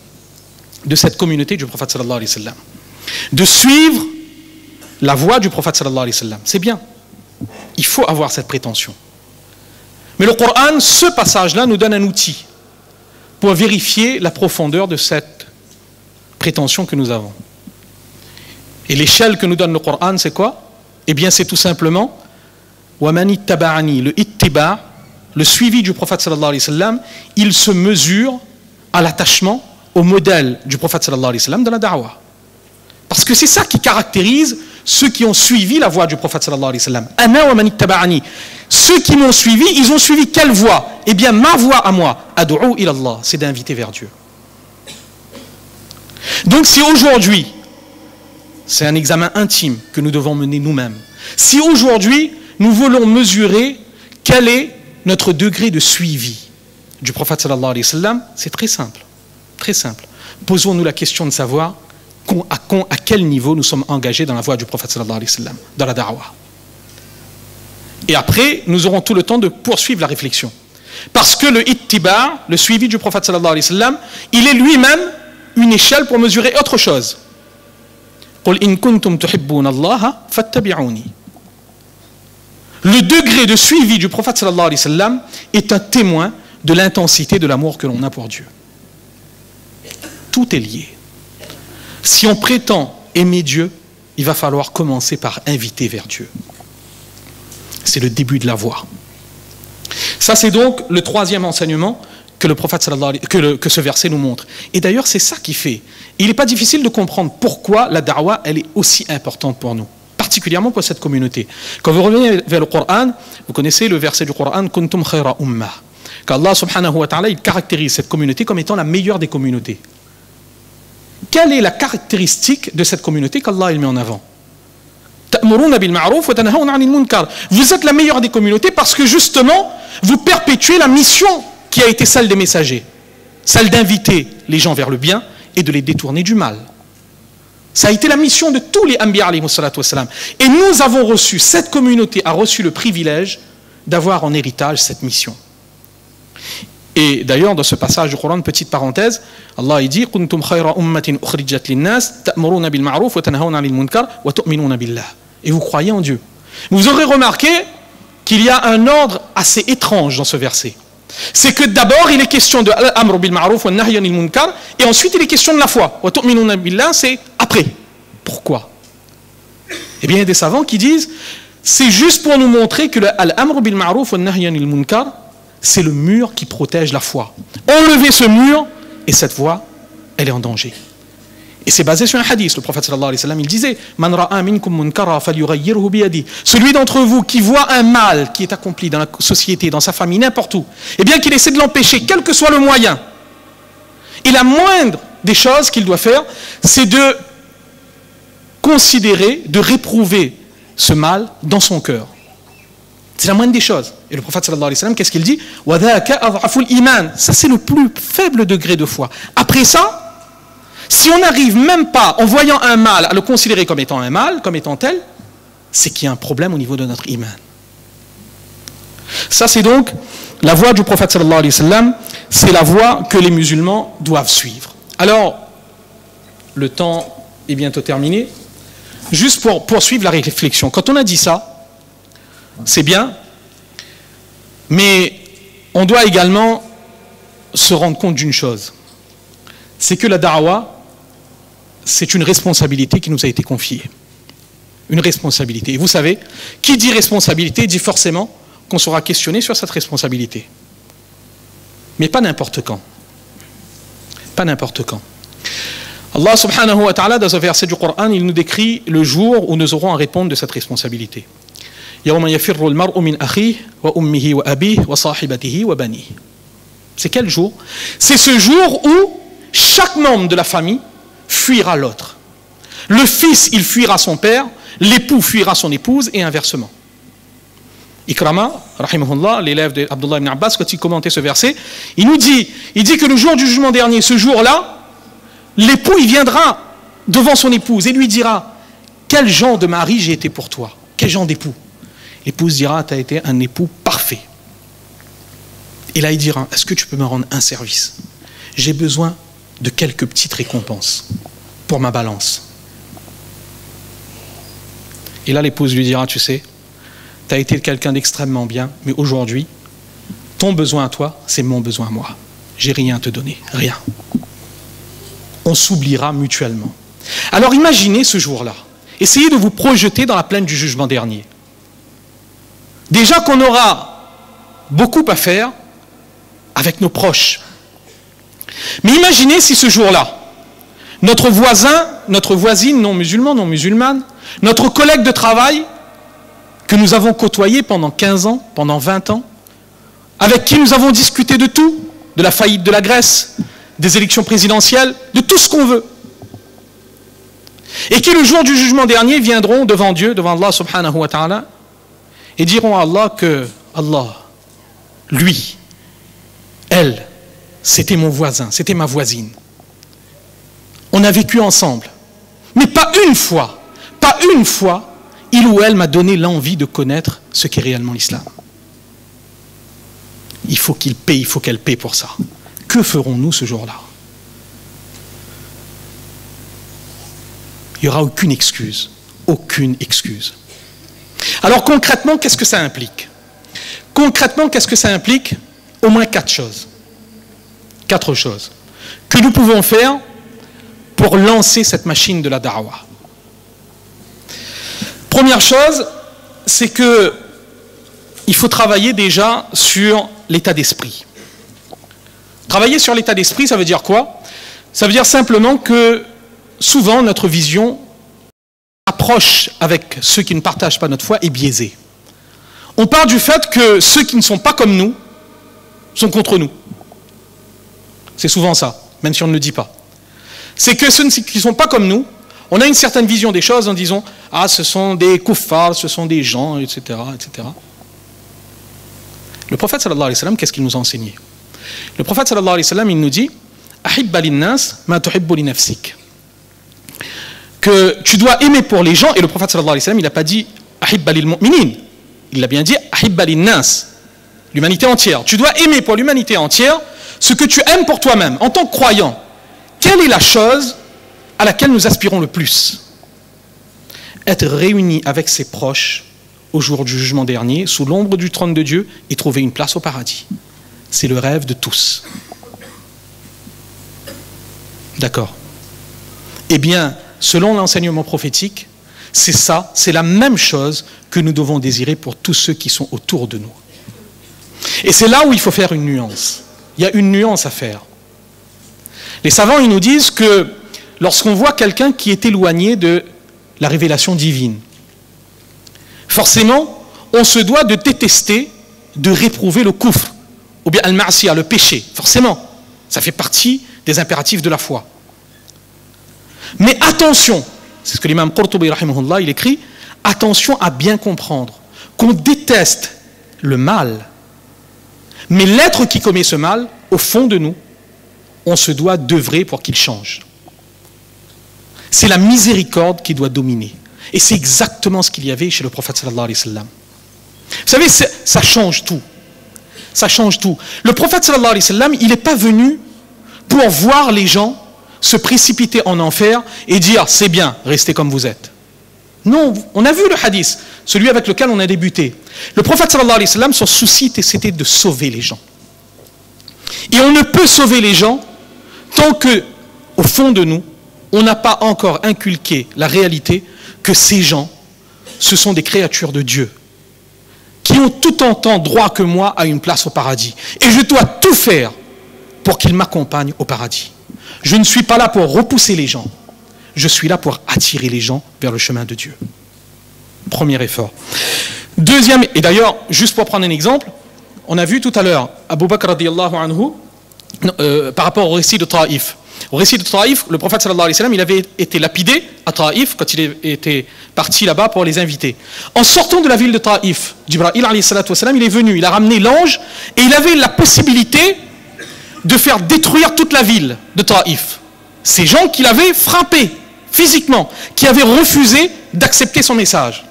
de cette communauté du prophète sallallahu alayhi wa sallam, de suivre la voie du prophète sallallahu alayhi wa sallam. C'est bien. Il faut avoir cette prétention. Mais le Coran, ce passage-là, nous donne un outil pour vérifier la profondeur de cette prétention que nous avons. Et l'échelle que nous donne le Coran, c'est quoi? Eh bien, c'est tout simplement وَمَنِ اتَّبَعَنِي, le ittiba', le suivi du prophète sallallahu alayhi wa sallam, il se mesure à l'attachement au modèle du prophète sallallahu alayhi wa sallam dans la da'wah. Parce que c'est ça qui caractérise ceux qui ont suivi la voie du prophète sallallahu alayhi wa sallam. Ana wa man ittaba'ani. Ceux qui m'ont suivi, ils ont suivi quelle voie? Eh bien, ma voie à moi, ad'u ila Allah, c'est d'inviter vers Dieu. Donc si aujourd'hui, c'est un examen intime que nous devons mener nous-mêmes, si aujourd'hui nous voulons mesurer quel est notre degré de suivi du prophète sallallahu alayhi wa sallam, c'est très simple, très simple. Posons-nous la question de savoir à quel niveau nous sommes engagés dans la voie du prophète sallallahu alayhi wa sallam, dans la da'wah. Et après, nous aurons tout le temps de poursuivre la réflexion. Parce que le ittiba', le suivi du prophète sallallahu alayhi wa sallam, il est lui-même une échelle pour mesurer autre chose. قُلْ إِن كُنْتُمْ تُحِبُّونَ اللَّهَ فَاتَّبِعُونِي. Le degré de suivi du prophète sallallahu alayhi wa sallam est un témoin de l'intensité de l'amour que l'on a pour Dieu. Tout est lié. Si on prétend aimer Dieu, il va falloir commencer par inviter vers Dieu. C'est le début de la voie. Ça, c'est donc le troisième enseignement que le prophète sallallahu alayhi wa sallam, que ce verset nous montre. Et d'ailleurs, c'est ça qui fait. Il n'est pas difficile de comprendre pourquoi la da'wah, elle est aussi importante pour nous, particulièrement pour cette communauté. Quand vous revenez vers le Coran, vous connaissez le verset du Coran, Kuntum khayra ummah. Qu'Allah subhanahu wa ta'ala, il caractérise cette communauté comme étant la meilleure des communautés. Quelle est la caractéristique de cette communauté qu'Allah met en avant? Vous êtes la meilleure des communautés parce que justement, vous perpétuez la mission qui a été celle des messagers, celle d'inviter les gens vers le bien et de les détourner du mal. Ça a été la mission de tous les Anbiya alayhi salatu wassalam. Et nous avons reçu, cette communauté a reçu le privilège d'avoir en héritage cette mission. Et d'ailleurs, dans ce passage du Coran, petite parenthèse, Allah dit Kuntum khayra ummatin ukhrijat linnas ta'muruna bil ma'ruf wa tanhauna 'anil munkar wa tu'minuna billah. Et vous croyez en Dieu. Vous aurez remarqué qu'il y a un ordre assez étrange dans ce verset. C'est que d'abord, il est question de l'amr bil ma'ruf wa nahy 'anil munkar, et ensuite il est question de la foi. Wa tu'minuna billah, c'est après. Pourquoi? Eh bien, il y a des savants qui disent c'est juste pour nous montrer que l'amr bil ma'ruf wa nahy 'anil munkar, c'est le mur qui protège la foi. Enlevez ce mur et cette voie, elle est en danger. Et c'est basé sur un hadith. Le prophète sallallahu alayhi wa sallam, il disait Man ra'a minkum munkara falyughayyirhu biyadi. Celui d'entre vous qui voit un mal qui est accompli dans la société, dans sa famille, n'importe où, eh bien qu'il essaie de l'empêcher, quel que soit le moyen. Et la moindre des choses qu'il doit faire, c'est de considérer, de réprouver ce mal dans son cœur. C'est la moindre des choses. Et le prophète sallallahu alayhi wa sallam, qu'est-ce qu'il dit? Ça, c'est le plus faible degré de foi. Après ça, si on n'arrive même pas, en voyant un mal, à le considérer comme étant un mal, comme étant tel, c'est qu'il y a un problème au niveau de notre iman. Ça, c'est donc la voie du prophète sallallahu alayhi wa sallam, c'est la voie que les musulmans doivent suivre. Alors, le temps est bientôt terminé. Juste pour poursuivre la réflexion, quand on a dit ça, c'est bien, mais on doit également se rendre compte d'une chose, c'est que la da'wah, c'est une responsabilité qui nous a été confiée. Une responsabilité. Et vous savez, qui dit responsabilité dit forcément qu'on sera questionné sur cette responsabilité. Mais pas n'importe quand. Pas n'importe quand. Allah subhanahu wa ta'ala, dans un verset du Coran, il nous décrit le jour où nous aurons à répondre de cette responsabilité. C'est quel jour? C'est ce jour où chaque membre de la famille fuira l'autre. Le fils, il fuira son père, l'époux fuira son épouse et inversement. Ikrama, rahimahullah, l'élève d'Abdullah ibn Abbas, quand il commentait ce verset, il dit que le jour du jugement dernier, ce jour-là, l'époux, il viendra devant son épouse et lui dira: quel genre de mari j'ai été pour toi? Quel genre d'époux? L'épouse dira, tu as été un époux parfait. Et là, il dira, est-ce que tu peux me rendre un service? J'ai besoin de quelques petites récompenses pour ma balance. Et là, l'épouse lui dira, tu sais, tu as été quelqu'un d'extrêmement bien, mais aujourd'hui, ton besoin à toi, c'est mon besoin à moi. J'ai rien à te donner, rien. On s'oubliera mutuellement. Alors imaginez ce jour-là. Essayez de vous projeter dans la plaine du jugement dernier. Déjà qu'on aura beaucoup à faire avec nos proches. Mais imaginez si ce jour-là, notre voisin, notre voisine non musulman, non musulmane, notre collègue de travail que nous avons côtoyé pendant 15 ans, pendant 20 ans, avec qui nous avons discuté de tout, de la faillite de la Grèce, des élections présidentielles, de tout ce qu'on veut. Et qui le jour du jugement dernier viendront devant Dieu, devant Allah subhanahu wa ta'ala, et diront à Allah que Allah, lui, elle, c'était mon voisin, c'était ma voisine. On a vécu ensemble. Mais pas une fois, il ou elle m'a donné l'envie de connaître ce qu'est réellement l'islam. Il faut qu'il paye, il faut qu'elle paye pour ça. Que ferons-nous ce jour-là? Il n'y aura aucune excuse. Aucune excuse. Alors concrètement, qu'est-ce que ça implique? Concrètement, qu'est-ce que ça implique? Au moins 4 choses. 4 choses que nous pouvons faire pour lancer cette machine de la da'wah. Première chose, c'est que il faut travailler déjà sur l'état d'esprit. Travailler sur l'état d'esprit, ça veut dire quoi? Ça veut dire simplement que souvent notre vision approche avec ceux qui ne partagent pas notre foi est biaisée. On part du fait que ceux qui ne sont pas comme nous sont contre nous. C'est souvent ça, même si on ne le dit pas. C'est que ceux qui ne sont pas comme nous, on a une certaine vision des choses en disant « Ah, ce sont des kuffars, ce sont des gens, etc. etc. » Le prophète sallallahu alayhi wa sallam, qu'est-ce qu'il nous a enseigné? Le prophète sallallahu alayhi wa sallam, il nous dit « Ahibba linnas ma tuhibbu li nafsik » que tu dois aimer pour les gens, et le prophète sallallahu alayhi wa sallam, il n'a pas dit « Ahibba lil mu'minin », il a bien dit « Ahibba linnas », l'humanité entière. Tu dois aimer pour l'humanité entière ce que tu aimes pour toi-même. En tant que croyant, quelle est la chose à laquelle nous aspirons le plus? Être réunis avec ses proches au jour du jugement dernier, sous l'ombre du trône de Dieu, et trouver une place au paradis. C'est le rêve de tous. D'accord. Eh bien, selon l'enseignement prophétique, c'est ça, c'est la même chose que nous devons désirer pour tous ceux qui sont autour de nous. Et c'est là où il faut faire une nuance. Il y a une nuance à faire. Les savants, ils nous disent que lorsqu'on voit quelqu'un qui est éloigné de la révélation divine, forcément, on se doit de détester, de réprouver le kufr, ou bien al-ma'siyah, le péché. Forcément, ça fait partie des impératifs de la foi. Mais attention, c'est ce que l'imam Qurtubi, rahimahullah, il écrit, attention à bien comprendre qu'on déteste le mal, mais l'être qui commet ce mal, au fond de nous, on se doit d'œuvrer pour qu'il change. C'est la miséricorde qui doit dominer. Et c'est exactement ce qu'il y avait chez le prophète sallallahu alayhi wa sallam. Vous savez, ça change tout. Ça change tout. Le prophète sallallahu alayhi wa sallam, il n'est pas venu pour voir les gens se précipiter en enfer et dire c'est bien, restez comme vous êtes. Non, on a vu le hadith, celui avec lequel on a débuté. Le prophète sallallahu alayhi wa sallam, son souci c'était de sauver les gens. Et on ne peut sauver les gens tant que, au fond de nous, on n'a pas encore inculqué la réalité que ces gens, ce sont des créatures de Dieu, qui ont tout autant droit que moi à une place au paradis. Et je dois tout faire pour qu'ils m'accompagnent au paradis. Je ne suis pas là pour repousser les gens. Je suis là pour attirer les gens vers le chemin de Dieu. Premier effort. Deuxième, et d'ailleurs, juste pour prendre un exemple, on a vu tout à l'heure Abu Bakr radiyallahu anhu par rapport au récit de Taïf. Au récit de Taïf, le prophète sallallahu alayhi wa sallam, il avait été lapidé à Taïf quand il était parti là-bas pour les inviter. En sortant de la ville de Taïf, Jibril alayhi salatu wa sallam, il est venu, il a ramené l'ange et il avait la possibilité de faire détruire toute la ville de Taïf. Ces gens qui l'avaient frappé physiquement, qui avaient refusé d'accepter son message.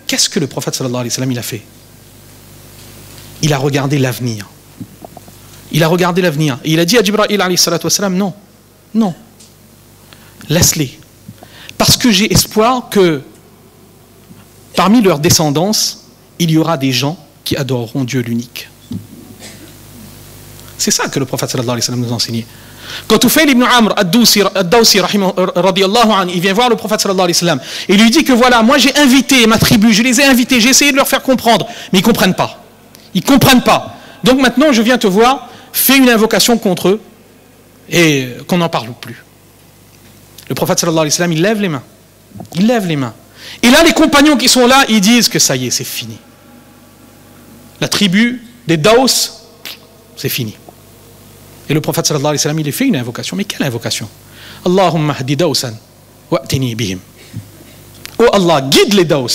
qu'est-ce que le prophète sallallahu alayhi wa sallam il a fait? Il a regardé l'avenir. Il a regardé l'avenir. Et il a dit à Jibril alayhi salatu wa sallam, non, non, laisse-les. Parce que j'ai espoir que parmi leur descendance, il y aura des gens qui adoreront Dieu l'unique. C'est ça que le prophète sallallahu alayhi wa sallam nous a enseigné. Quand Tufayl ibn Amr ad-Dawsi radiyallahu anhu, il vient voir le prophète sallallahu alayhi wa sallam et lui dit que voilà, moi j'ai invité ma tribu, je les ai invités, j'ai essayé de leur faire comprendre, mais ils ne comprennent pas. Ils ne comprennent pas. Donc maintenant je viens te voir, fais une invocation contre eux et qu'on n'en parle plus. Le prophète sallallahu alayhi wa sallam, il lève les mains. Il lève les mains. Et là les compagnons qui sont là, ils disent que ça y est, c'est fini. La tribu des Daws, c'est fini. Et le prophète sallallahu alayhi wa sallam, il a fait une invocation. Mais quelle invocation? Allahumma hdi Dawsan wa'tini bihim. Oh Allah, guide les Daws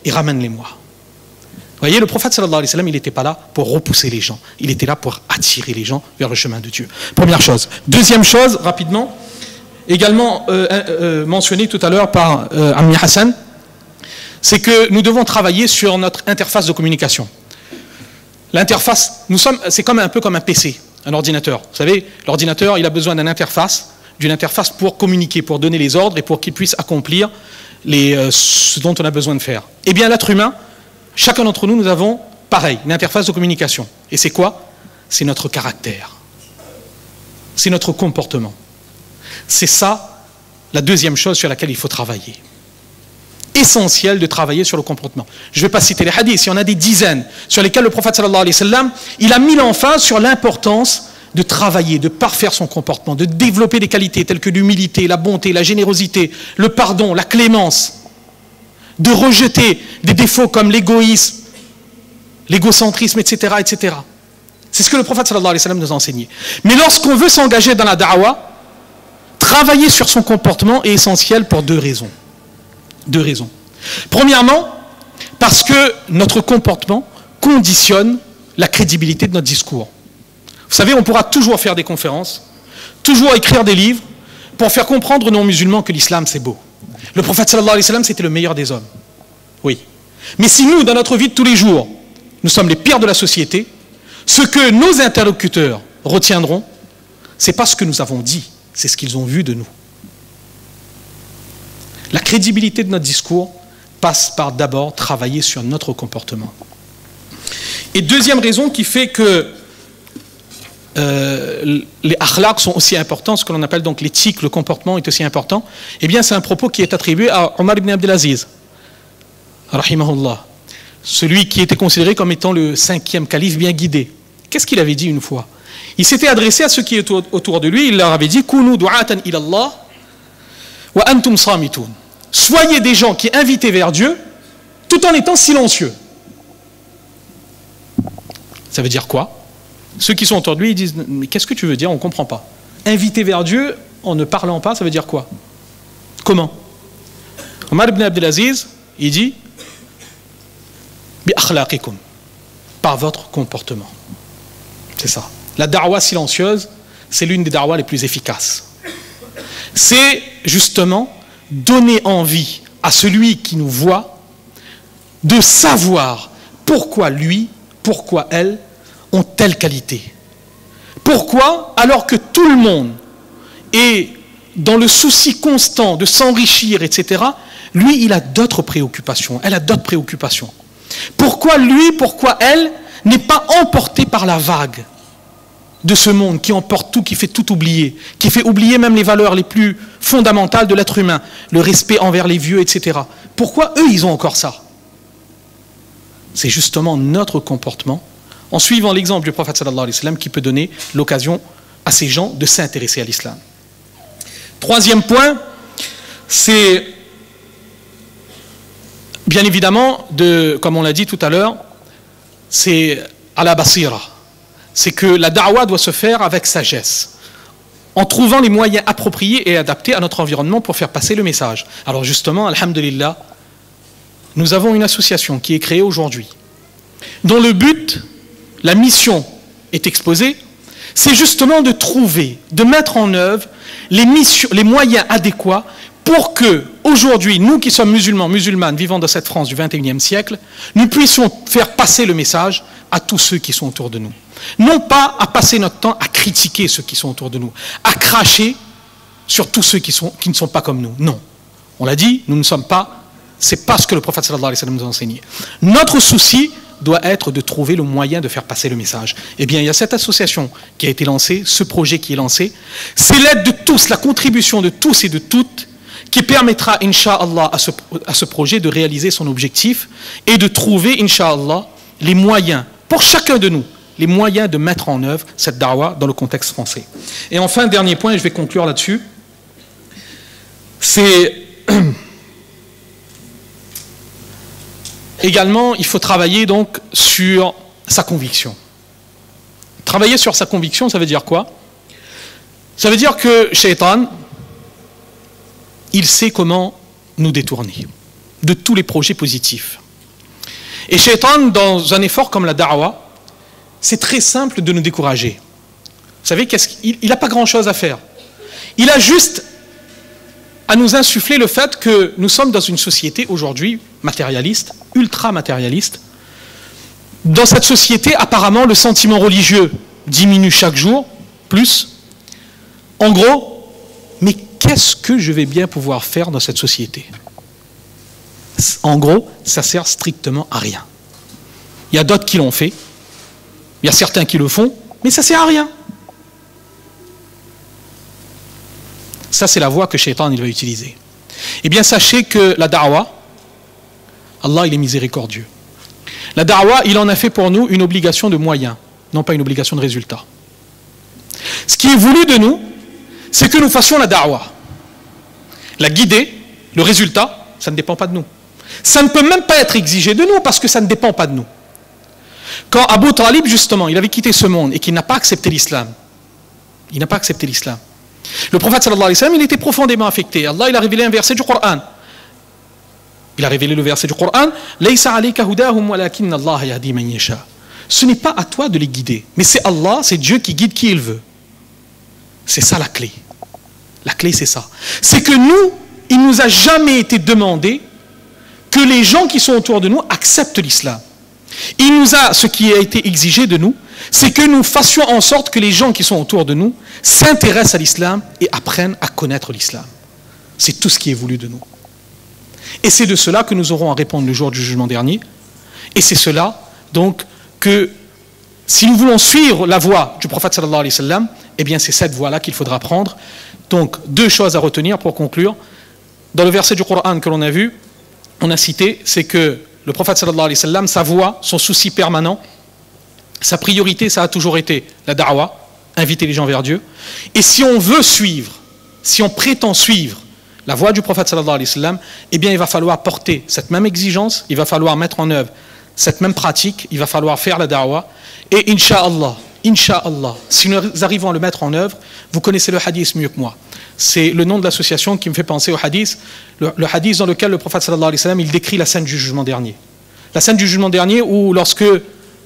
et ramène-les-moi. Vous voyez, le prophète sallallahu alayhi wa sallam, il n'était pas là pour repousser les gens. Il était là pour attirer les gens vers le chemin de Dieu. Première chose. Deuxième chose, rapidement, également mentionné tout à l'heure par Ammi Hassan, c'est que nous devons travailler sur notre interface de communication. L'interface, c'est un peu comme un PC. Un ordinateur. Vous savez, l'ordinateur, il a besoin d'une interface pour communiquer, pour donner les ordres et pour qu'il puisse accomplir ce dont on a besoin de faire. Eh bien, l'être humain, chacun d'entre nous, nous avons, pareil, une interface de communication. Et c'est quoi? C'est notre caractère. C'est notre comportement. C'est ça, la deuxième chose sur laquelle il faut travailler. Essentiel de travailler sur le comportement. Je ne vais pas citer les hadiths, il y en a des dizaines sur lesquels le prophète sallallahu alayhi wa sallam, il a mis l'emphase sur l'importance de travailler, de parfaire son comportement, de développer des qualités telles que l'humilité, la bonté, la générosité, le pardon, la clémence, de rejeter des défauts comme l'égoïsme, l'égocentrisme, etc., etc. C'est ce que le prophète sallallahu alayhi wa sallam nous a enseigné. Mais lorsqu'on veut s'engager dans la da'wa, travailler sur son comportement est essentiel pour deux raisons. Deux raisons. Premièrement, parce que notre comportement conditionne la crédibilité de notre discours. Vous savez, on pourra toujours faire des conférences, toujours écrire des livres pour faire comprendre aux non-musulmans que l'islam c'est beau. Le prophète sallallahu alayhi wa sallam c'était le meilleur des hommes. Oui. Mais si nous, dans notre vie de tous les jours, nous sommes les pires de la société, ce que nos interlocuteurs retiendront, c'est pas ce que nous avons dit, c'est ce qu'ils ont vu de nous. La crédibilité de notre discours passe par d'abord travailler sur notre comportement. Et deuxième raison qui fait que les akhlaq sont aussi importants, ce que l'on appelle donc l'éthique, le comportement est aussi important, eh bien c'est un propos qui est attribué à Omar ibn Abdelaziz, rahimahullah, celui qui était considéré comme étant le 5e calife bien guidé. Qu'est-ce qu'il avait dit une fois? Il s'était adressé à ceux qui étaient autour de lui, il leur avait dit « Kunu du'atan ila Allah wa antum samitun » Soyez des gens qui invitent vers Dieu tout en étant silencieux. Ça veut dire quoi? Ceux qui sont autour de lui, ils disent « Mais qu'est-ce que tu veux dire? On ne comprend pas. Inviter vers Dieu en ne parlant pas, ça veut dire quoi? Comment? Omar ibn Abdelaziz, il dit « Bi akhlaqikum » par votre comportement. C'est ça. La da'wa silencieuse, c'est l'une des da'was les plus efficaces. C'est justement donner envie à celui qui nous voit de savoir pourquoi lui, pourquoi elle ont telle qualité. Pourquoi, alors que tout le monde est dans le souci constant de s'enrichir, etc., lui, il a d'autres préoccupations, elle a d'autres préoccupations. Pourquoi lui, pourquoi elle n'est pas emporté par la vague de ce monde qui emporte tout, qui fait tout oublier, qui fait oublier même les valeurs les plus fondamentales de l'être humain, le respect envers les vieux, etc. Pourquoi eux, ils ont encore ça? C'est justement notre comportement, en suivant l'exemple du prophète sallallahu alayhi wa sallam, qui peut donner l'occasion à ces gens de s'intéresser à l'islam. Troisième point, c'est bien évidemment, comme on l'a dit tout à l'heure, c'est à la basira. C'est que la da'wa doit se faire avec sagesse, en trouvant les moyens appropriés et adaptés à notre environnement pour faire passer le message. Alors justement, alhamdulillah, nous avons une association qui est créée aujourd'hui, dont le but, la mission est exposée, c'est justement de trouver, de mettre en œuvre les moyens adéquats pour que aujourd'hui, nous qui sommes musulmans, musulmanes, vivant dans cette France du 21e siècle, nous puissions faire passer le message à tous ceux qui sont autour de nous. Non pas à passer notre temps à critiquer ceux qui sont autour de nous, à cracher sur tous ceux qui ne sont pas comme nous. Non. On l'a dit, nous ne sommes pas, c'est pas ce que le prophète sallallahu alayhi wa sallam nous a enseigné. Notre souci doit être de trouver le moyen de faire passer le message. Eh bien, il y a cette association qui a été lancée, ce projet qui est lancé. C'est l'aide de tous, la contribution de tous et de toutes qui permettra, Inch'Allah, à ce projet de réaliser son objectif et de trouver, Inch'Allah, les moyens, pour chacun de nous, les moyens de mettre en œuvre cette da'wah dans le contexte français. Et enfin, dernier point, et je vais conclure là-dessus, c'est également, il faut travailler donc sur sa conviction. Travailler sur sa conviction, ça veut dire quoi? Ça veut dire que Shaitan, il sait comment nous détourner de tous les projets positifs. Et Shaitan, dans un effort comme la da'wah, c'est très simple de nous décourager. Vous savez, il n'a pas grand-chose à faire. Il a juste à nous insuffler le fait que nous sommes dans une société aujourd'hui matérialiste, ultra-matérialiste. Dans cette société, apparemment, le sentiment religieux diminue chaque jour, plus. En gros, mais qu'est-ce que je vais bien pouvoir faire dans cette société? En gros, ça sert strictement à rien. Il y a d'autres qui l'ont fait, il y a certains qui le font, mais ça ne sert à rien. Ça, c'est la voie que Shaitan il va utiliser. Eh bien, sachez que la da'wah, Allah, il est miséricordieux. La da'wah, il en a fait pour nous une obligation de moyens, non pas une obligation de résultat. Ce qui est voulu de nous, c'est que nous fassions la da'wah. La guider, le résultat, ça ne dépend pas de nous. Ça ne peut même pas être exigé de nous parce que ça ne dépend pas de nous. Quand Abu Talib, justement, il avait quitté ce monde et qu'il n'a pas accepté l'islam, il n'a pas accepté l'islam. Le prophète sallallahu alayhi wa sallam, il était profondément affecté. Allah, il a révélé un verset du Coran. Il a révélé le verset du Coran. Ce n'est pas à toi de les guider, mais c'est Allah, c'est Dieu qui guide qui il veut. C'est ça la clé. La clé, c'est ça. C'est que nous, il ne nous a jamais été demandé que les gens qui sont autour de nous acceptent l'islam. Ce qui a été exigé de nous, c'est que nous fassions en sorte que les gens qui sont autour de nous s'intéressent à l'islam et apprennent à connaître l'islam. C'est tout ce qui est voulu de nous. Et c'est de cela que nous aurons à répondre le jour du jugement dernier. Et c'est cela, donc, que si nous voulons suivre la voie du prophète sallallahu alayhi wa sallam, eh bien c'est cette voie-là qu'il faudra prendre. Donc, deux choses à retenir pour conclure. Dans le verset du Coran que l'on a vu, on a cité, c'est que le prophète sallallahu alayhi wa sallam, sa voie, son souci permanent, sa priorité, ça a toujours été la da'wah, inviter les gens vers Dieu. Et si on veut suivre, si on prétend suivre la voie du prophète sallallahu alayhi wa sallam, eh bien il va falloir porter cette même exigence, il va falloir mettre en œuvre cette même pratique, il va falloir faire la da'wah. Et Inch'Allah, si nous arrivons à le mettre en œuvre, vous connaissez le hadith mieux que moi. C'est le nom de l'association qui me fait penser au hadith, le hadith dans lequel le prophète sallallahu alayhi wa sallam, il décrit la scène du jugement dernier. La scène du jugement dernier où lorsque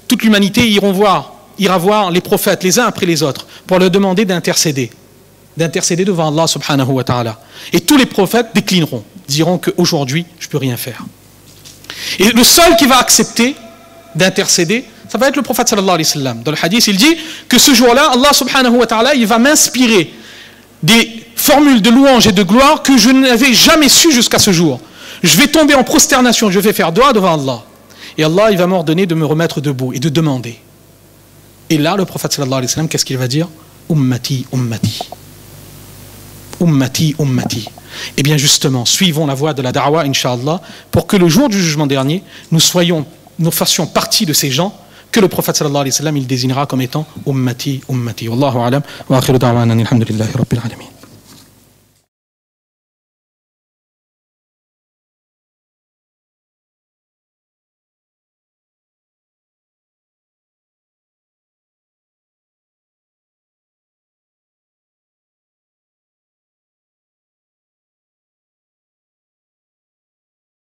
toute l'humanité ira voir les prophètes les uns après les autres pour leur demander d'intercéder devant Allah subhanahu wa ta'ala. Et tous les prophètes déclineront, diront qu'aujourd'hui, je ne peux rien faire. Et le seul qui va accepter d'intercéder, ça va être le prophète sallallahu alayhi wa sallam. Dans le hadith, il dit que ce jour-là, Allah subhanahu wa ta'ala, il va m'inspirer des formules de louange et de gloire que je n'avais jamais su jusqu'à ce jour. Je vais tomber en prosternation, je vais faire dua devant Allah. Et Allah, il va m'ordonner de me remettre debout et de demander. Et là, le prophète sallallahu alayhi wa sallam, qu'est-ce qu'il va dire? Ummati, ummati. Ummati, ummati. Eh bien justement, suivons la voie de la da'wah, Inch'Allah, pour que le jour du jugement dernier, nous fassions partie de ces gens que le prophète sallallahu alayhi wa sallam, il désignera comme étant ummati, ummati. Wallahu a'lam, wa akhiru da'wana, alhamdulillahi rabbil alamin.